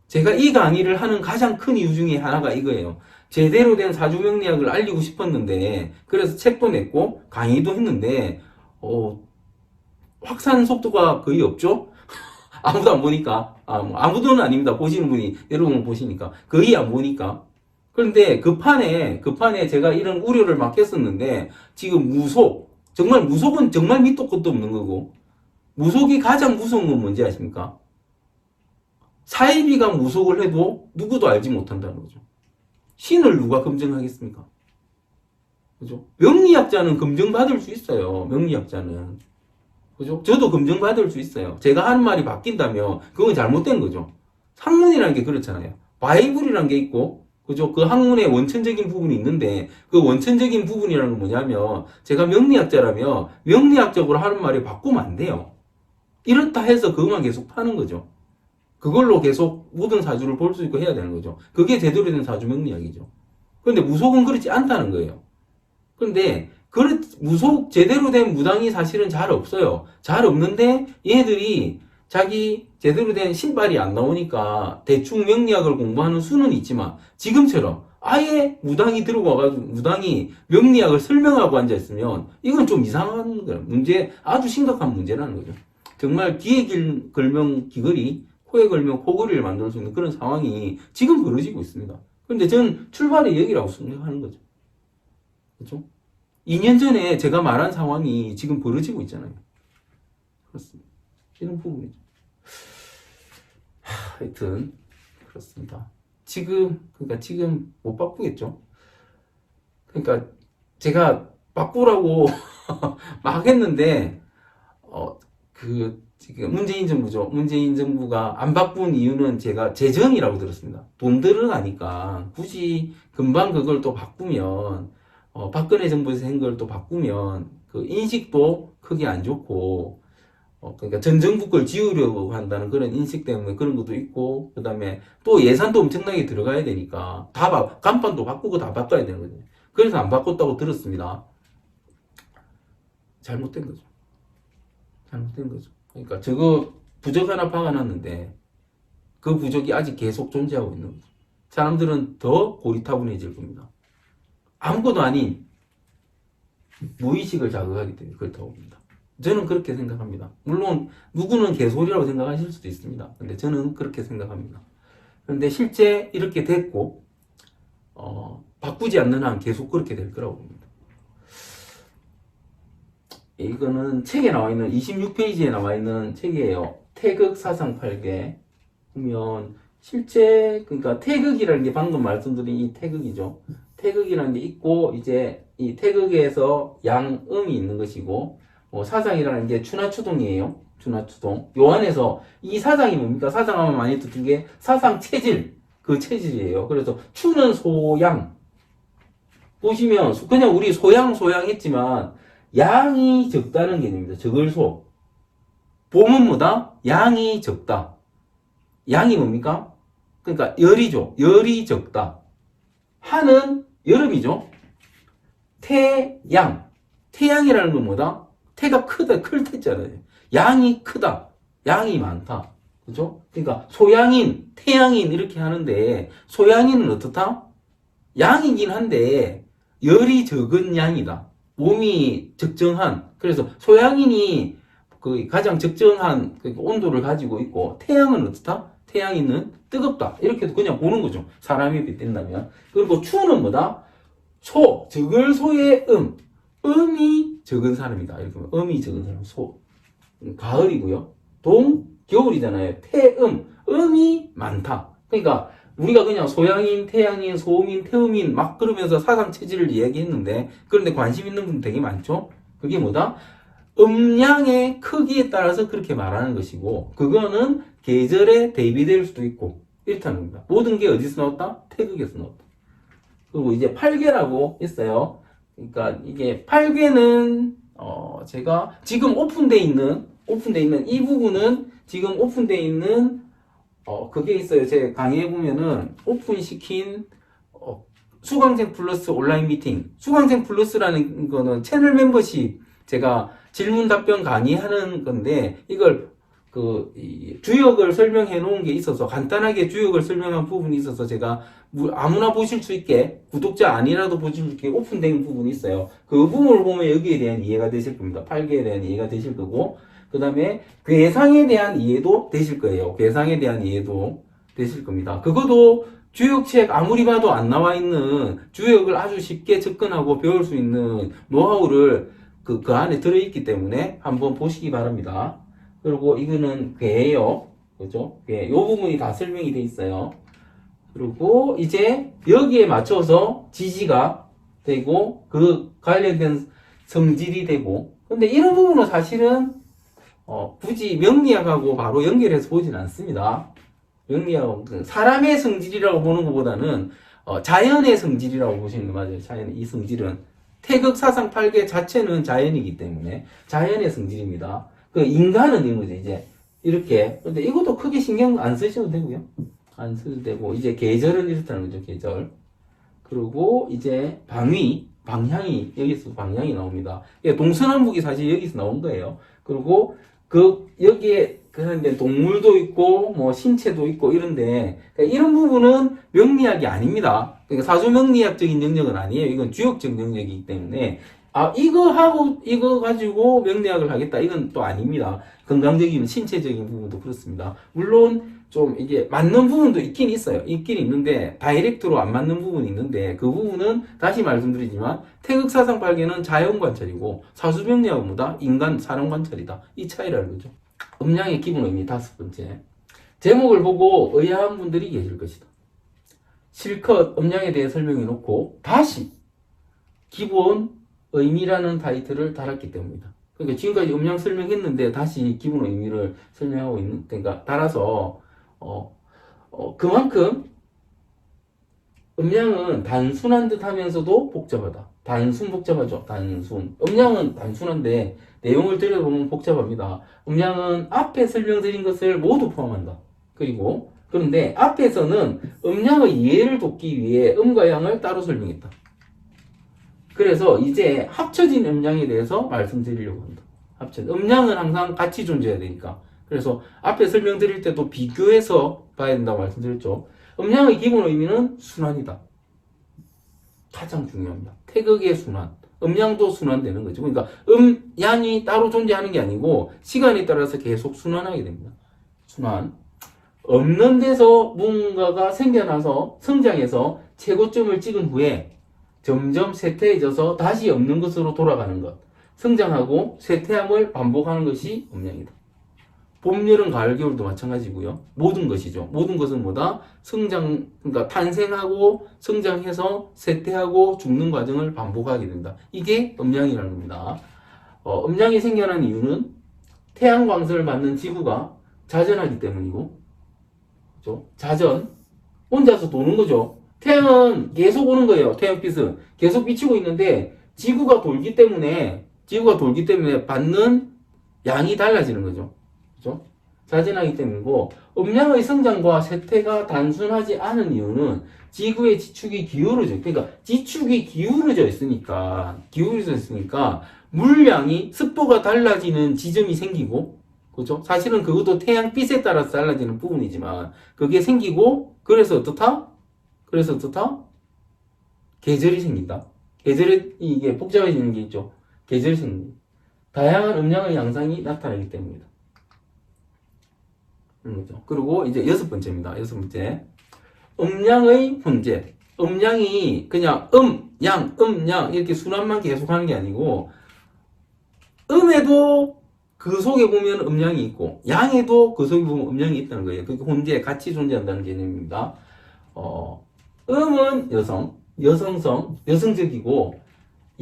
Speaker 1: 제가 이 강의를 하는 가장 큰 이유 중에 하나가 이거예요. 제대로 된 사주명리학을 알리고 싶었는데, 그래서 책도 냈고 강의도 했는데 확산 속도가 거의 없죠? 아무도 안 보니까. 아무도는 아닙니다. 보시는 분이 여러분 보시니까 거의 안 보니까. 그런데 급판에 제가 이런 우려를 막 했었는데, 지금 무속은 정말 밑도 끝도 없는 거고, 무속이 가장 무서운 건 뭔지 아십니까? 사이비가 무속을 해도 누구도 알지 못한다는 거죠. 신을 누가 검증하겠습니까? 그죠? 명리학자는 검증받을 수 있어요. 명리학자는. 그죠? 저도 검증받을 수 있어요. 제가 하는 말이 바뀐다면 그건 잘못된 거죠. 학문이라는 게 그렇잖아요. 바이블이라는 게 있고, 그죠? 그 학문의 원천적인 부분이 있는데, 그 원천적인 부분이라는 건 뭐냐면, 제가 명리학자라면 명리학적으로 하는 말이 바꾸면 안 돼요. 이렇다 해서 그것만 계속 파는 거죠. 그걸로 계속 모든 사주를 볼 수 있고 해야 되는 거죠. 그게 제대로 된 사주 명리학이죠. 그런데 무속은 그렇지 않다는 거예요. 그런데 제대로 된 무당이 사실은 잘 없어요. 잘 없는데 얘들이 자기 제대로 된 신발이 안 나오니까 대충 명리학을 공부하는 수는 있지만, 지금처럼 아예 무당이 들어와가지고 무당이 명리학을 설명하고 앉아있으면 이건 좀 이상한 거예요. 문제, 아주 심각한 문제라는 거죠. 정말 귀에 걸면 귀걸이, 코에 걸면 코걸이를 만들 수 있는 그런 상황이 지금 벌어지고 있습니다. 그런데 저는 출발이 여기라고 생각하는 거죠. 그렇죠? 2년 전에 제가 말한 상황이 지금 벌어지고 있잖아요. 그렇습니다. 이런 부분이죠. 하여튼 그렇습니다. 그러니까 지금 못 바꾸겠죠. 그러니까 제가 바꾸라고 막 했는데 지금 문재인 정부죠. 문재인 정부가 안 바꾼 이유는 제가 재정이라고 들었습니다. 돈 들어가니까 굳이 금방 그걸 또 바꾸면 박근혜 정부에서 한 걸 또 바꾸면 그 인식도 크게 안 좋고 그러니까 전 정부 걸 지우려고 한다는 그런 인식 때문에 그런 것도 있고, 그 다음에 또 예산도 엄청나게 들어가야 되니까, 간판도 바꾸고 다 바꿔야 되는 거죠. 그래서 안 바꿨다고 들었습니다. 잘못된 거죠. 잘못된 거죠. 그러니까 저거 부적 하나 박아놨는데, 그 부적이 아직 계속 존재하고 있는 거죠. 사람들은 더 고리타분해질 겁니다. 아무것도 아닌 무의식을 자극하기 때문에 그렇다고 봅니다. 저는 그렇게 생각합니다. 물론 누구는 개소리라고 생각하실 수도 있습니다. 근데 저는 그렇게 생각합니다. 그런데 실제 이렇게 됐고 바꾸지 않는 한 계속 그렇게 될 거라고 봅니다. 이거는 책에 나와 있는 26페이지에 나와 있는 책이에요. 태극 사상 8개 보면 실제 그러니까 태극이라는 게 방금 말씀드린 이 태극이죠. 태극이라는 게 있고 이제 이 태극에서 양음이 있는 것이고 사상이라는 게 추나추동이에요. 추나추동. 요 안에서 이 사상이 뭡니까? 사상하면 많이 듣는 게 사상 체질. 그 체질이에요. 그래서 추는 소양. 보시면 그냥 우리 소양 했지만 양이 적다는 개념입니다. 적을 소. 봄은 뭐다? 양이 적다. 양이 뭡니까? 그러니까 열이죠. 열이 적다. 한은 여름이죠. 태양. 태양이라는 건 뭐다? 태가 크다, 클 때잖아요. 양이 크다, 양이 많다. 그죠? 그러니까 소양인, 태양인 이렇게 하는데 소양인은 어떻다? 양이긴 한데 열이 적은 양이다. 몸이 적정한, 그래서 소양인이 그 가장 적정한 온도를 가지고 있고 태양은 어떻다? 태양인은 뜨겁다. 이렇게도 그냥 보는 거죠. 사람이 빗댄다면. 그리고 추는 뭐다? 적을 소의 음이 적은 사람이다. 이렇게 보면 음이 적은 사람, 가을이고요. 겨울이잖아요. 음이 많다. 그러니까 우리가 그냥 소양인, 태양인, 소음인, 태음인 막 그러면서 사상 체질을 이야기했는데, 그런데 관심 있는 분 되게 많죠? 그게 뭐다? 음량의 크기에 따라서 그렇게 말하는 것이고, 그거는 계절에 대비될 수도 있고 이렇다는 겁니다. 모든 게 어디서 나왔다? 태극에서 나왔다. 그리고 이제 8개라고 있어요. 그러니까 이게 8개는 제가 지금 오픈되어 있는 이 부분은 지금 오픈되어 있는 그게 있어요. 제 강의해 보면은 오픈시킨 수강생 플러스 온라인 미팅. 수강생 플러스라는 거는 채널 멤버십, 제가 질문 답변 강의하는 건데, 이걸 주역을 설명해 놓은 게 있어서, 간단하게 주역을 설명한 부분이 있어서 제가 아무나 보실 수 있게, 구독자 아니라도 보실 수 있게 오픈된 부분이 있어요. 그 부분을 보면 여기에 대한 이해가 되실 겁니다. 8개에 대한 이해가 되실 거고, 그 다음에 괴상에 대한 이해도 되실 거예요. 괴상에 대한 이해도 되실 겁니다. 그것도 주역책 아무리 봐도 안 나와 있는, 주역을 아주 쉽게 접근하고 배울 수 있는 노하우를 그 안에 들어있기 때문에 한번 보시기 바랍니다. 그리고 이거는 괴예요. 그죠? 괴. 요 부분이 다 설명이 돼 있어요. 그리고 이제 여기에 맞춰서 지지가 되고, 그 관련된 성질이 되고, 근데 이런 부분은 사실은 굳이 명리학하고 바로 연결해서 보진 않습니다. 명리학, 사람의 성질이라고 보는 것보다는 자연의 성질이라고 보시는 게 맞아요. 자연의 이 성질은 태극 사상 8개 자체는 자연이기 때문에 자연의 성질입니다. 그 인간은 이런 거죠. 이제 이렇게. 근데 이것도 크게 신경 안 쓰셔도 되고요. 안 쓰셔도 되고, 이제 계절은 이렇다는 거죠. 계절. 그리고 이제 방향이 여기서 방향이 나옵니다. 동서남북이 사실 여기서 나온 거예요. 그리고 여기에 그런데 동물도 있고 뭐 신체도 있고 이런데 그러니까 이런 부분은 명리학이 아닙니다. 그러니까 사주 명리학적인 영역은 아니에요. 이건 주역적 영역이기 때문에 이거 하고 이거 가지고 명리학을 하겠다 이건 또 아닙니다. 건강적인 신체적인 부분도 그렇습니다. 물론 좀 이게 맞는 부분도 있긴 있어요. 있긴 있는데 다이렉트로 안 맞는 부분이 있는데 그 부분은 다시 말씀드리지만 태극사상 발견은 자연 관찰이고 사주 명리학은 뭐다? 인간 사람 관찰이다. 이 차이라는 거죠. 음양의 기본 의미 5번째. 제목을 보고 의아한 분들이 계실 것이다. 실컷 음양에 대해 설명해 놓고 다시 기본 의미라는 타이틀을 달았기 때문이다. 그러니까 지금까지 음양 설명했는데 다시 기본 의미를 설명하고 있는, 그러니까 따라서 그만큼 음양은 단순한 듯 하면서도 복잡하다. 단순 복잡하죠. 단순. 음양은 단순한데 내용을 들여다보면 복잡합니다. 음양은 앞에 설명드린 것을 모두 포함한다. 그런데 앞에서는 음양의 이해를 돕기 위해 음과 양을 따로 설명했다. 그래서 이제 합쳐진 음양에 대해서 말씀드리려고 한다. 음양은 항상 같이 존재해야 되니까. 그래서 앞에 설명드릴 때도 비교해서 봐야 된다고 말씀드렸죠. 음양의 기본 의미는 순환이다. 가장 중요합니다. 태극의 순환. 음양도 순환되는 거죠. 그러니까 양이 따로 존재하는 게 아니고 시간에 따라서 계속 순환하게 됩니다. 순환. 없는 데서 무언가가 생겨나서 성장해서 최고점을 찍은 후에 점점 쇠퇴해져서 다시 없는 것으로 돌아가는 것. 성장하고 쇠퇴함을 반복하는 것이 음양이다. 봄, 여름, 가을, 겨울도 마찬가지고요. 모든 것이죠. 모든 것은 뭐다? 그러니까 탄생하고 성장해서 쇠퇴하고 죽는 과정을 반복하게 된다. 이게 음양이라는 겁니다. 음양이 생겨난 이유는 태양광선을 받는 지구가 자전하기 때문이고, 그렇죠? 자전, 혼자서 도는 거죠. 태양은 계속 오는 거예요. 태양빛은 계속 비치고 있는데 지구가 돌기 때문에 받는 양이 달라지는 거죠. 그죠? 자전하기 때문이고, 음양의 성장과 쇠퇴가 단순하지 않은 이유는 지구의 지축이 기울어져. 그러니까 지축이 기울어져 있으니까 물량이 습도가 달라지는 지점이 생기고, 그죠? 사실은 그것도 태양빛에 따라서 달라지는 부분이지만 그게 생기고, 그래서 어떻다? 계절이 생긴다. 계절이 이게 복잡해지는 게 있죠. 계절이 생깁니다. 다양한 음양의 양상이 나타나기 때문이다. 그리고 이제 6번째입니다. 6번째. 음양의 혼재. 음양이 그냥 양 이렇게 순환만 계속 하는 게 아니고, 음에도 그 속에 보면 음양이 있고, 양에도 그 속에 보면 음양이 있다는 거예요. 그게 혼재, 같이 존재한다는 개념입니다. 음은 여성적이고,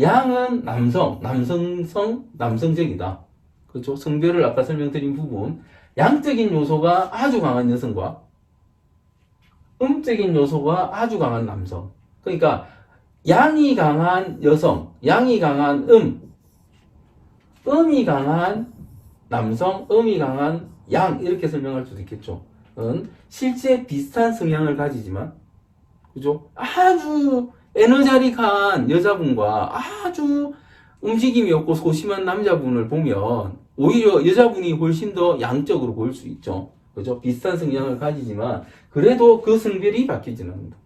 Speaker 1: 양은 남성적이다. 그렇죠? 성별을 아까 설명드린 부분. 양적인 요소가 아주 강한 여성과 음적인 요소가 아주 강한 남성. 그러니까 양이 강한 여성, 양이 강한 음이 강한 남성, 음이 강한 양 이렇게 설명할 수도 있겠죠. 실제 비슷한 성향을 가지지만, 그죠? 아주 에너자릭한 여자분과 아주 움직임이 없고 소심한 남자분을 보면 오히려 여자분이 훨씬 더 양적으로 보일 수 있죠. 그죠? 비슷한 성향을 가지지만 그래도 그 성별이 바뀌지는 않는다.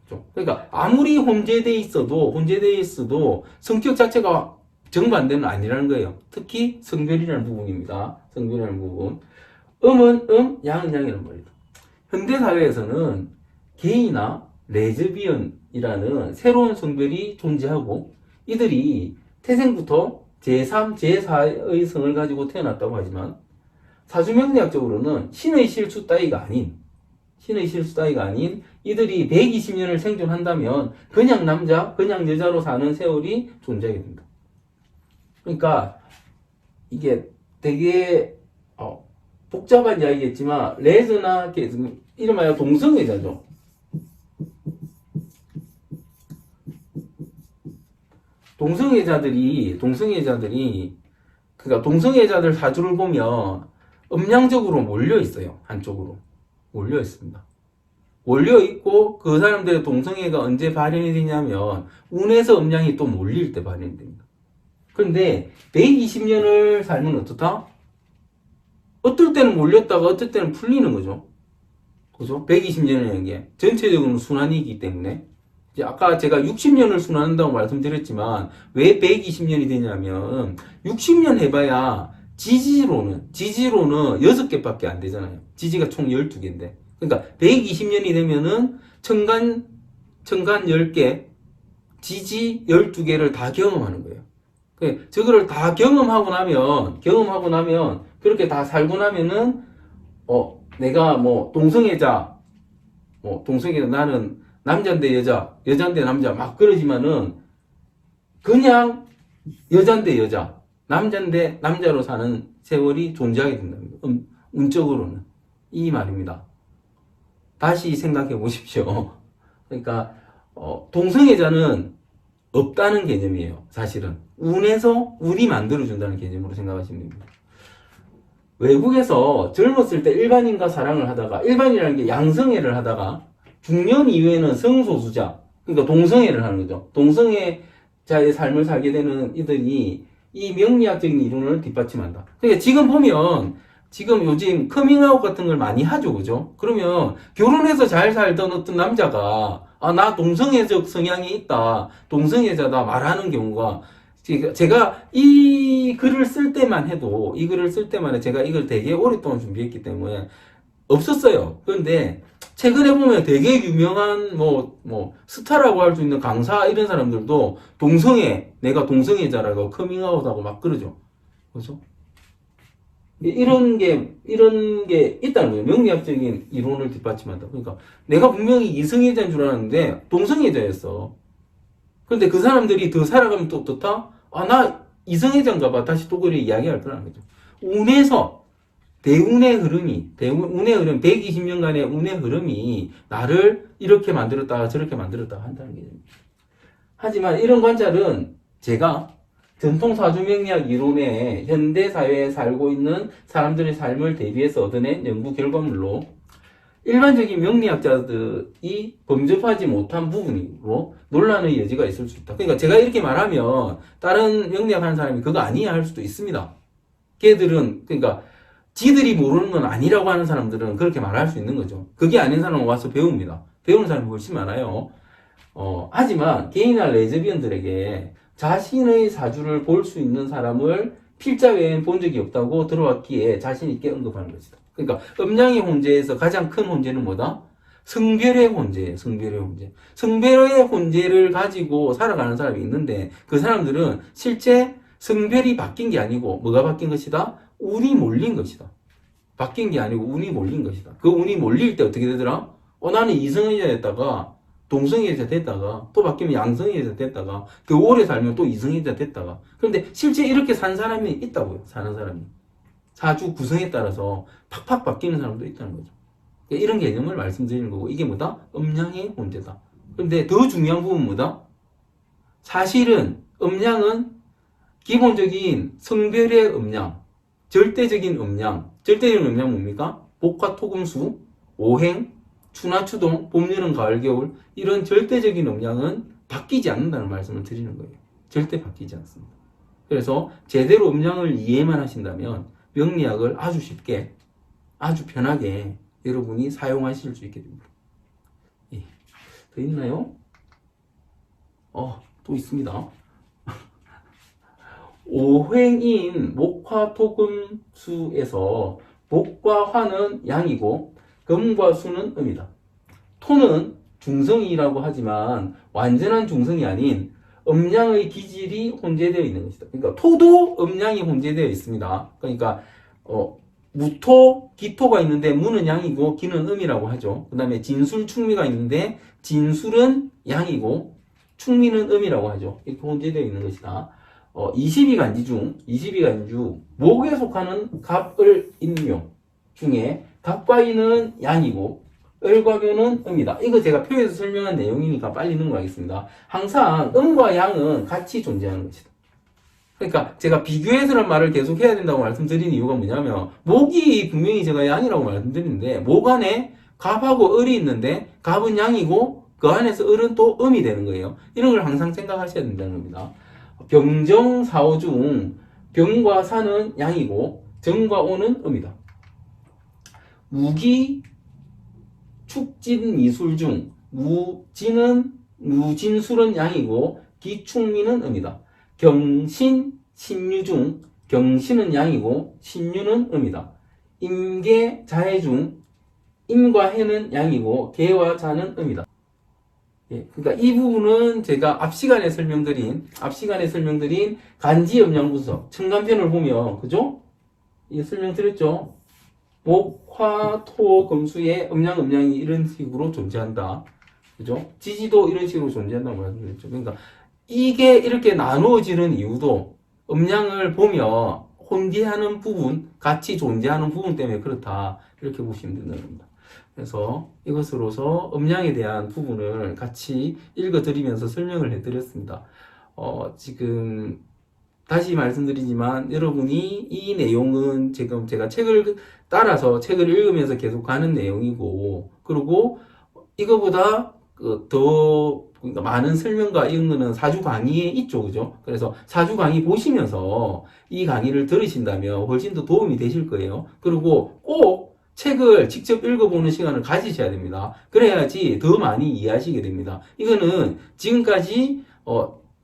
Speaker 1: 그죠? 그러니까 아무리 혼재되어 있어도 성격 자체가 정반대는 아니라는 거예요. 특히 성별이라는 부분입니다. 성별이라는 부분. 음은 양은 양이란 말이다. 현대사회에서는 게이나 레즈비언이라는 새로운 성별이 존재하고 이들이 태생부터 제3, 제4의 성을 가지고 태어났다고 하지만 사주명리학적으로는 신의 실수 따위가 아닌 이들이 120년을 생존한다면 그냥 남자, 그냥 여자로 사는 세월이 존재하게 된다. 그러니까 이게 되게 복잡한 이야기겠지만 레즈나 이름하여 동성애자죠. 동성애자들이 그러니까 동성애자들 사주를 보면 음양적으로 몰려 있어요. 한쪽으로 몰려 있습니다. 몰려 있고 그 사람들의 동성애가 언제 발현이 되냐면 운에서 음양이 또 몰릴 때 발현이 됩니다. 그런데 120년을 살면 어떻다? 어떨 때는 몰렸다가 어떨 때는 풀리는 거죠. 그죠? 120년이라는 게 전체적으로 순환이기 때문에 이제 아까 제가 60년을 순환한다고 말씀드렸지만 왜 120년이 되냐면 60년 해봐야 지지로는 6개밖에 안 되잖아요. 지지가 총 12개인데 그러니까 120년이 되면은 천간 10개 지지 12개를 다 경험하는 거예요. 저거를 다 경험하고 나면 그렇게 다 살고 나면은 내가 뭐 동성애자 나는 남자인데 여자인데 남자 막 그러지만은 그냥 여자인데 여자, 남자인데 남자로 사는 세월이 존재하게 된답니다. 운적으로는 이 말입니다. 다시 생각해 보십시오. 그러니까 동성애자는 없다는 개념이에요. 사실은 운에서 운이 만들어준다는 개념으로 생각하시면 됩니다. 외국에서 젊었을 때 일반인과 사랑을 하다가 일반이라는 게 양성애를 하다가 중년 이후에는 성소수자 그러니까 동성애를 하는 거죠. 동성애자의 삶을 살게 되는 이들이 이 명리학적인 이론을 뒷받침한다. 그러니까 지금 보면 지금 요즘 커밍아웃 같은 걸 많이 하죠. 그죠? 그러면 결혼해서 잘 살던 어떤 남자가 나 동성애적 성향이 있다. 동성애자다 말하는 경우가 제가 이 글을 쓸 때만 해도 제가 이걸 되게 오랫동안 준비했기 때문에 없었어요. 그런데 최근에 보면 되게 유명한 스타라고 할 수 있는 강사 이런 사람들도 내가 동성애자라고 커밍아웃하고 막 그러죠. 그죠? 이런 게 있다는 거예요. 명리학적인 이론을 뒷받침한다. 그러니까 내가 분명히 이성애자인 줄 알았는데 동성애자였어. 그런데 그 사람들이 더 살아가면 또 어떻다? 나 이성애자인가 봐. 다시 또 그래 이야기할 거라는 거죠. 운에서 운의 흐름, 120년간의 운의 흐름이 나를 이렇게 만들었다, 저렇게 만들었다 한다는 개념입니다. 하지만 이런 관찰은 제가 전통 사주명리학 이론의 현대사회에 살고 있는 사람들의 삶을 대비해서 얻어낸 연구 결과물로 일반적인 명리학자들이 범접하지 못한 부분이고 논란의 여지가 있을 수 있다. 그러니까 제가 이렇게 말하면 다른 명리학 하는 사람이 그거 아니야 할 수도 있습니다. 걔들은 그러니까 지들이 모르는 건 아니라고 하는 사람들은 그렇게 말할 수 있는 거죠. 그게 아닌 사람은 와서 배웁니다. 배우는 사람이 훨씬 많아요. 하지만 게이나 레즈비언들에게 자신의 사주를 볼 수 있는 사람을 필자 외에는 본 적이 없다고 들어왔기에 자신 있게 언급하는 것이다. 그러니까 음양의 혼재에서 가장 큰 혼재는 뭐다? 성별의 혼재예요. 성별의 혼재를 가지고 살아가는 사람이 있는데 그 사람들은 실제 성별이 바뀐 게 아니고 뭐가 바뀐 것이다? 운이 몰린 것이다. 바뀐 게 아니고 운이 몰린 것이다. 그 운이 몰릴 때 어떻게 되더라? 나는 이성애자였다가 동성애자 됐다가 또 바뀌면 양성애자 됐다가 더 오래 살면 또 이성애자 됐다가 그런데 실제 이렇게 산 사람이 있다고요. 사는 사람이. 사주 구성에 따라서 팍팍 바뀌는 사람도 있다는 거죠. 이런 개념을 말씀드리는 거고 이게 뭐다? 음양의 혼재다. 그런데 더 중요한 부분은 뭐다? 사실은 음양은 기본적인 성별의 음양, 절대적인 음양 뭡니까? 복화, 토금수, 오행, 추나 추동, 봄, 여름, 가을, 겨울 이런 절대적인 음양은 바뀌지 않는다는 말씀을 드리는 거예요. 절대 바뀌지 않습니다. 그래서 제대로 음양을 이해만 하신다면 명리학을 아주 쉽게 아주 편하게 여러분이 사용하실 수 있게 됩니다. 예. 더 있나요? 또 있습니다. 오행인 목화 토금수에서 목과 화는 양이고 금과 수는 음이다. 토는 중성이라고 하지만 완전한 중성이 아닌 음양의 기질이 혼재되어 있는 것이다. 그러니까 토도 음양이 혼재되어 있습니다. 그러니까 무토, 기토가 있는데 무는 양이고 기는 음이라고 하죠. 그 다음에 진술, 충미가 있는데 진술은 양이고 충미는 음이라고 하죠. 이렇게 혼재되어 있는 것이다. 22간지 중 목에 속하는 갑을 인묘 중에 갑과 인은 양이고 을과 묘는 음이다. 이거 제가 표에서 설명한 내용이니까 빨리 넘어가겠습니다. 항상 음과 양은 같이 존재하는 것이다. 그러니까 제가 비교해서라는 말을 계속 해야 된다고 말씀드린 이유가 뭐냐면 목이 분명히 제가 양이라고 말씀드리는데 목 안에 갑하고 을이 있는데 갑은 양이고 그 안에서 을은 또 음이 되는 거예요. 이런 걸 항상 생각하셔야 된다는 겁니다. 병정 사오 중 병과 사는 양이고 정과 오는 음이다. 무기, 축진, 미술 중 무진술은 양이고 기축미는 음이다. 경신, 신유 중 경신은 양이고 신유는 음이다. 임계, 자해 중 임과 해는 양이고 개와 자는 음이다. 예, 그러니까 이 부분은 제가 앞 시간에 설명드린 간지 음양 분석 청간편을 보면 그죠? 이 설명드렸죠? 목, 화, 토, 금수의 음양이 이런 식으로 존재한다. 그죠? 지지도 이런 식으로 존재한다고 말씀드렸죠. 그러니까 이게 이렇게 나누어지는 이유도 음양을 보면 혼재하는 부분, 같이 존재하는 부분 때문에 그렇다. 이렇게 보시면 된다는 겁니다. 그래서 이것으로서 음양에 대한 부분을 같이 읽어드리면서 설명을 해드렸습니다. 지금 다시 말씀드리지만 여러분이 이 내용은 지금 제가 책을 따라서 책을 읽으면서 계속 가는 내용이고 그리고 이거보다 더 그러니까 많은 설명과 이런 거는 사주 강의에 있죠, 그죠? 그래서 사주 강의 보시면서 이 강의를 들으신다면 훨씬 더 도움이 되실 거예요. 그리고 꼭 책을 직접 읽어보는 시간을 가지셔야 됩니다. 그래야지 더 많이 이해하시게 됩니다. 이거는 지금까지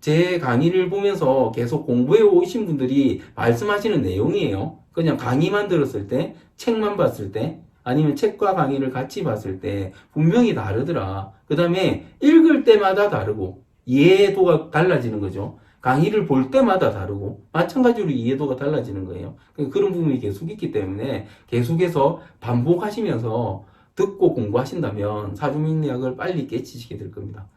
Speaker 1: 제 강의를 보면서 계속 공부해 오신 분들이 말씀하시는 내용이에요. 그냥 강의만 들었을 때, 책만 봤을 때, 아니면 책과 강의를 같이 봤을 때 분명히 다르더라. 그 다음에 읽을 때마다 다르고 이해도가 달라지는 거죠. 강의를 볼 때마다 다르고 마찬가지로 이해도가 달라지는 거예요. 그런 부분이 계속 있기 때문에 계속해서 반복하시면서 듣고 공부하신다면 사주명리학을 빨리 깨치시게 될 겁니다.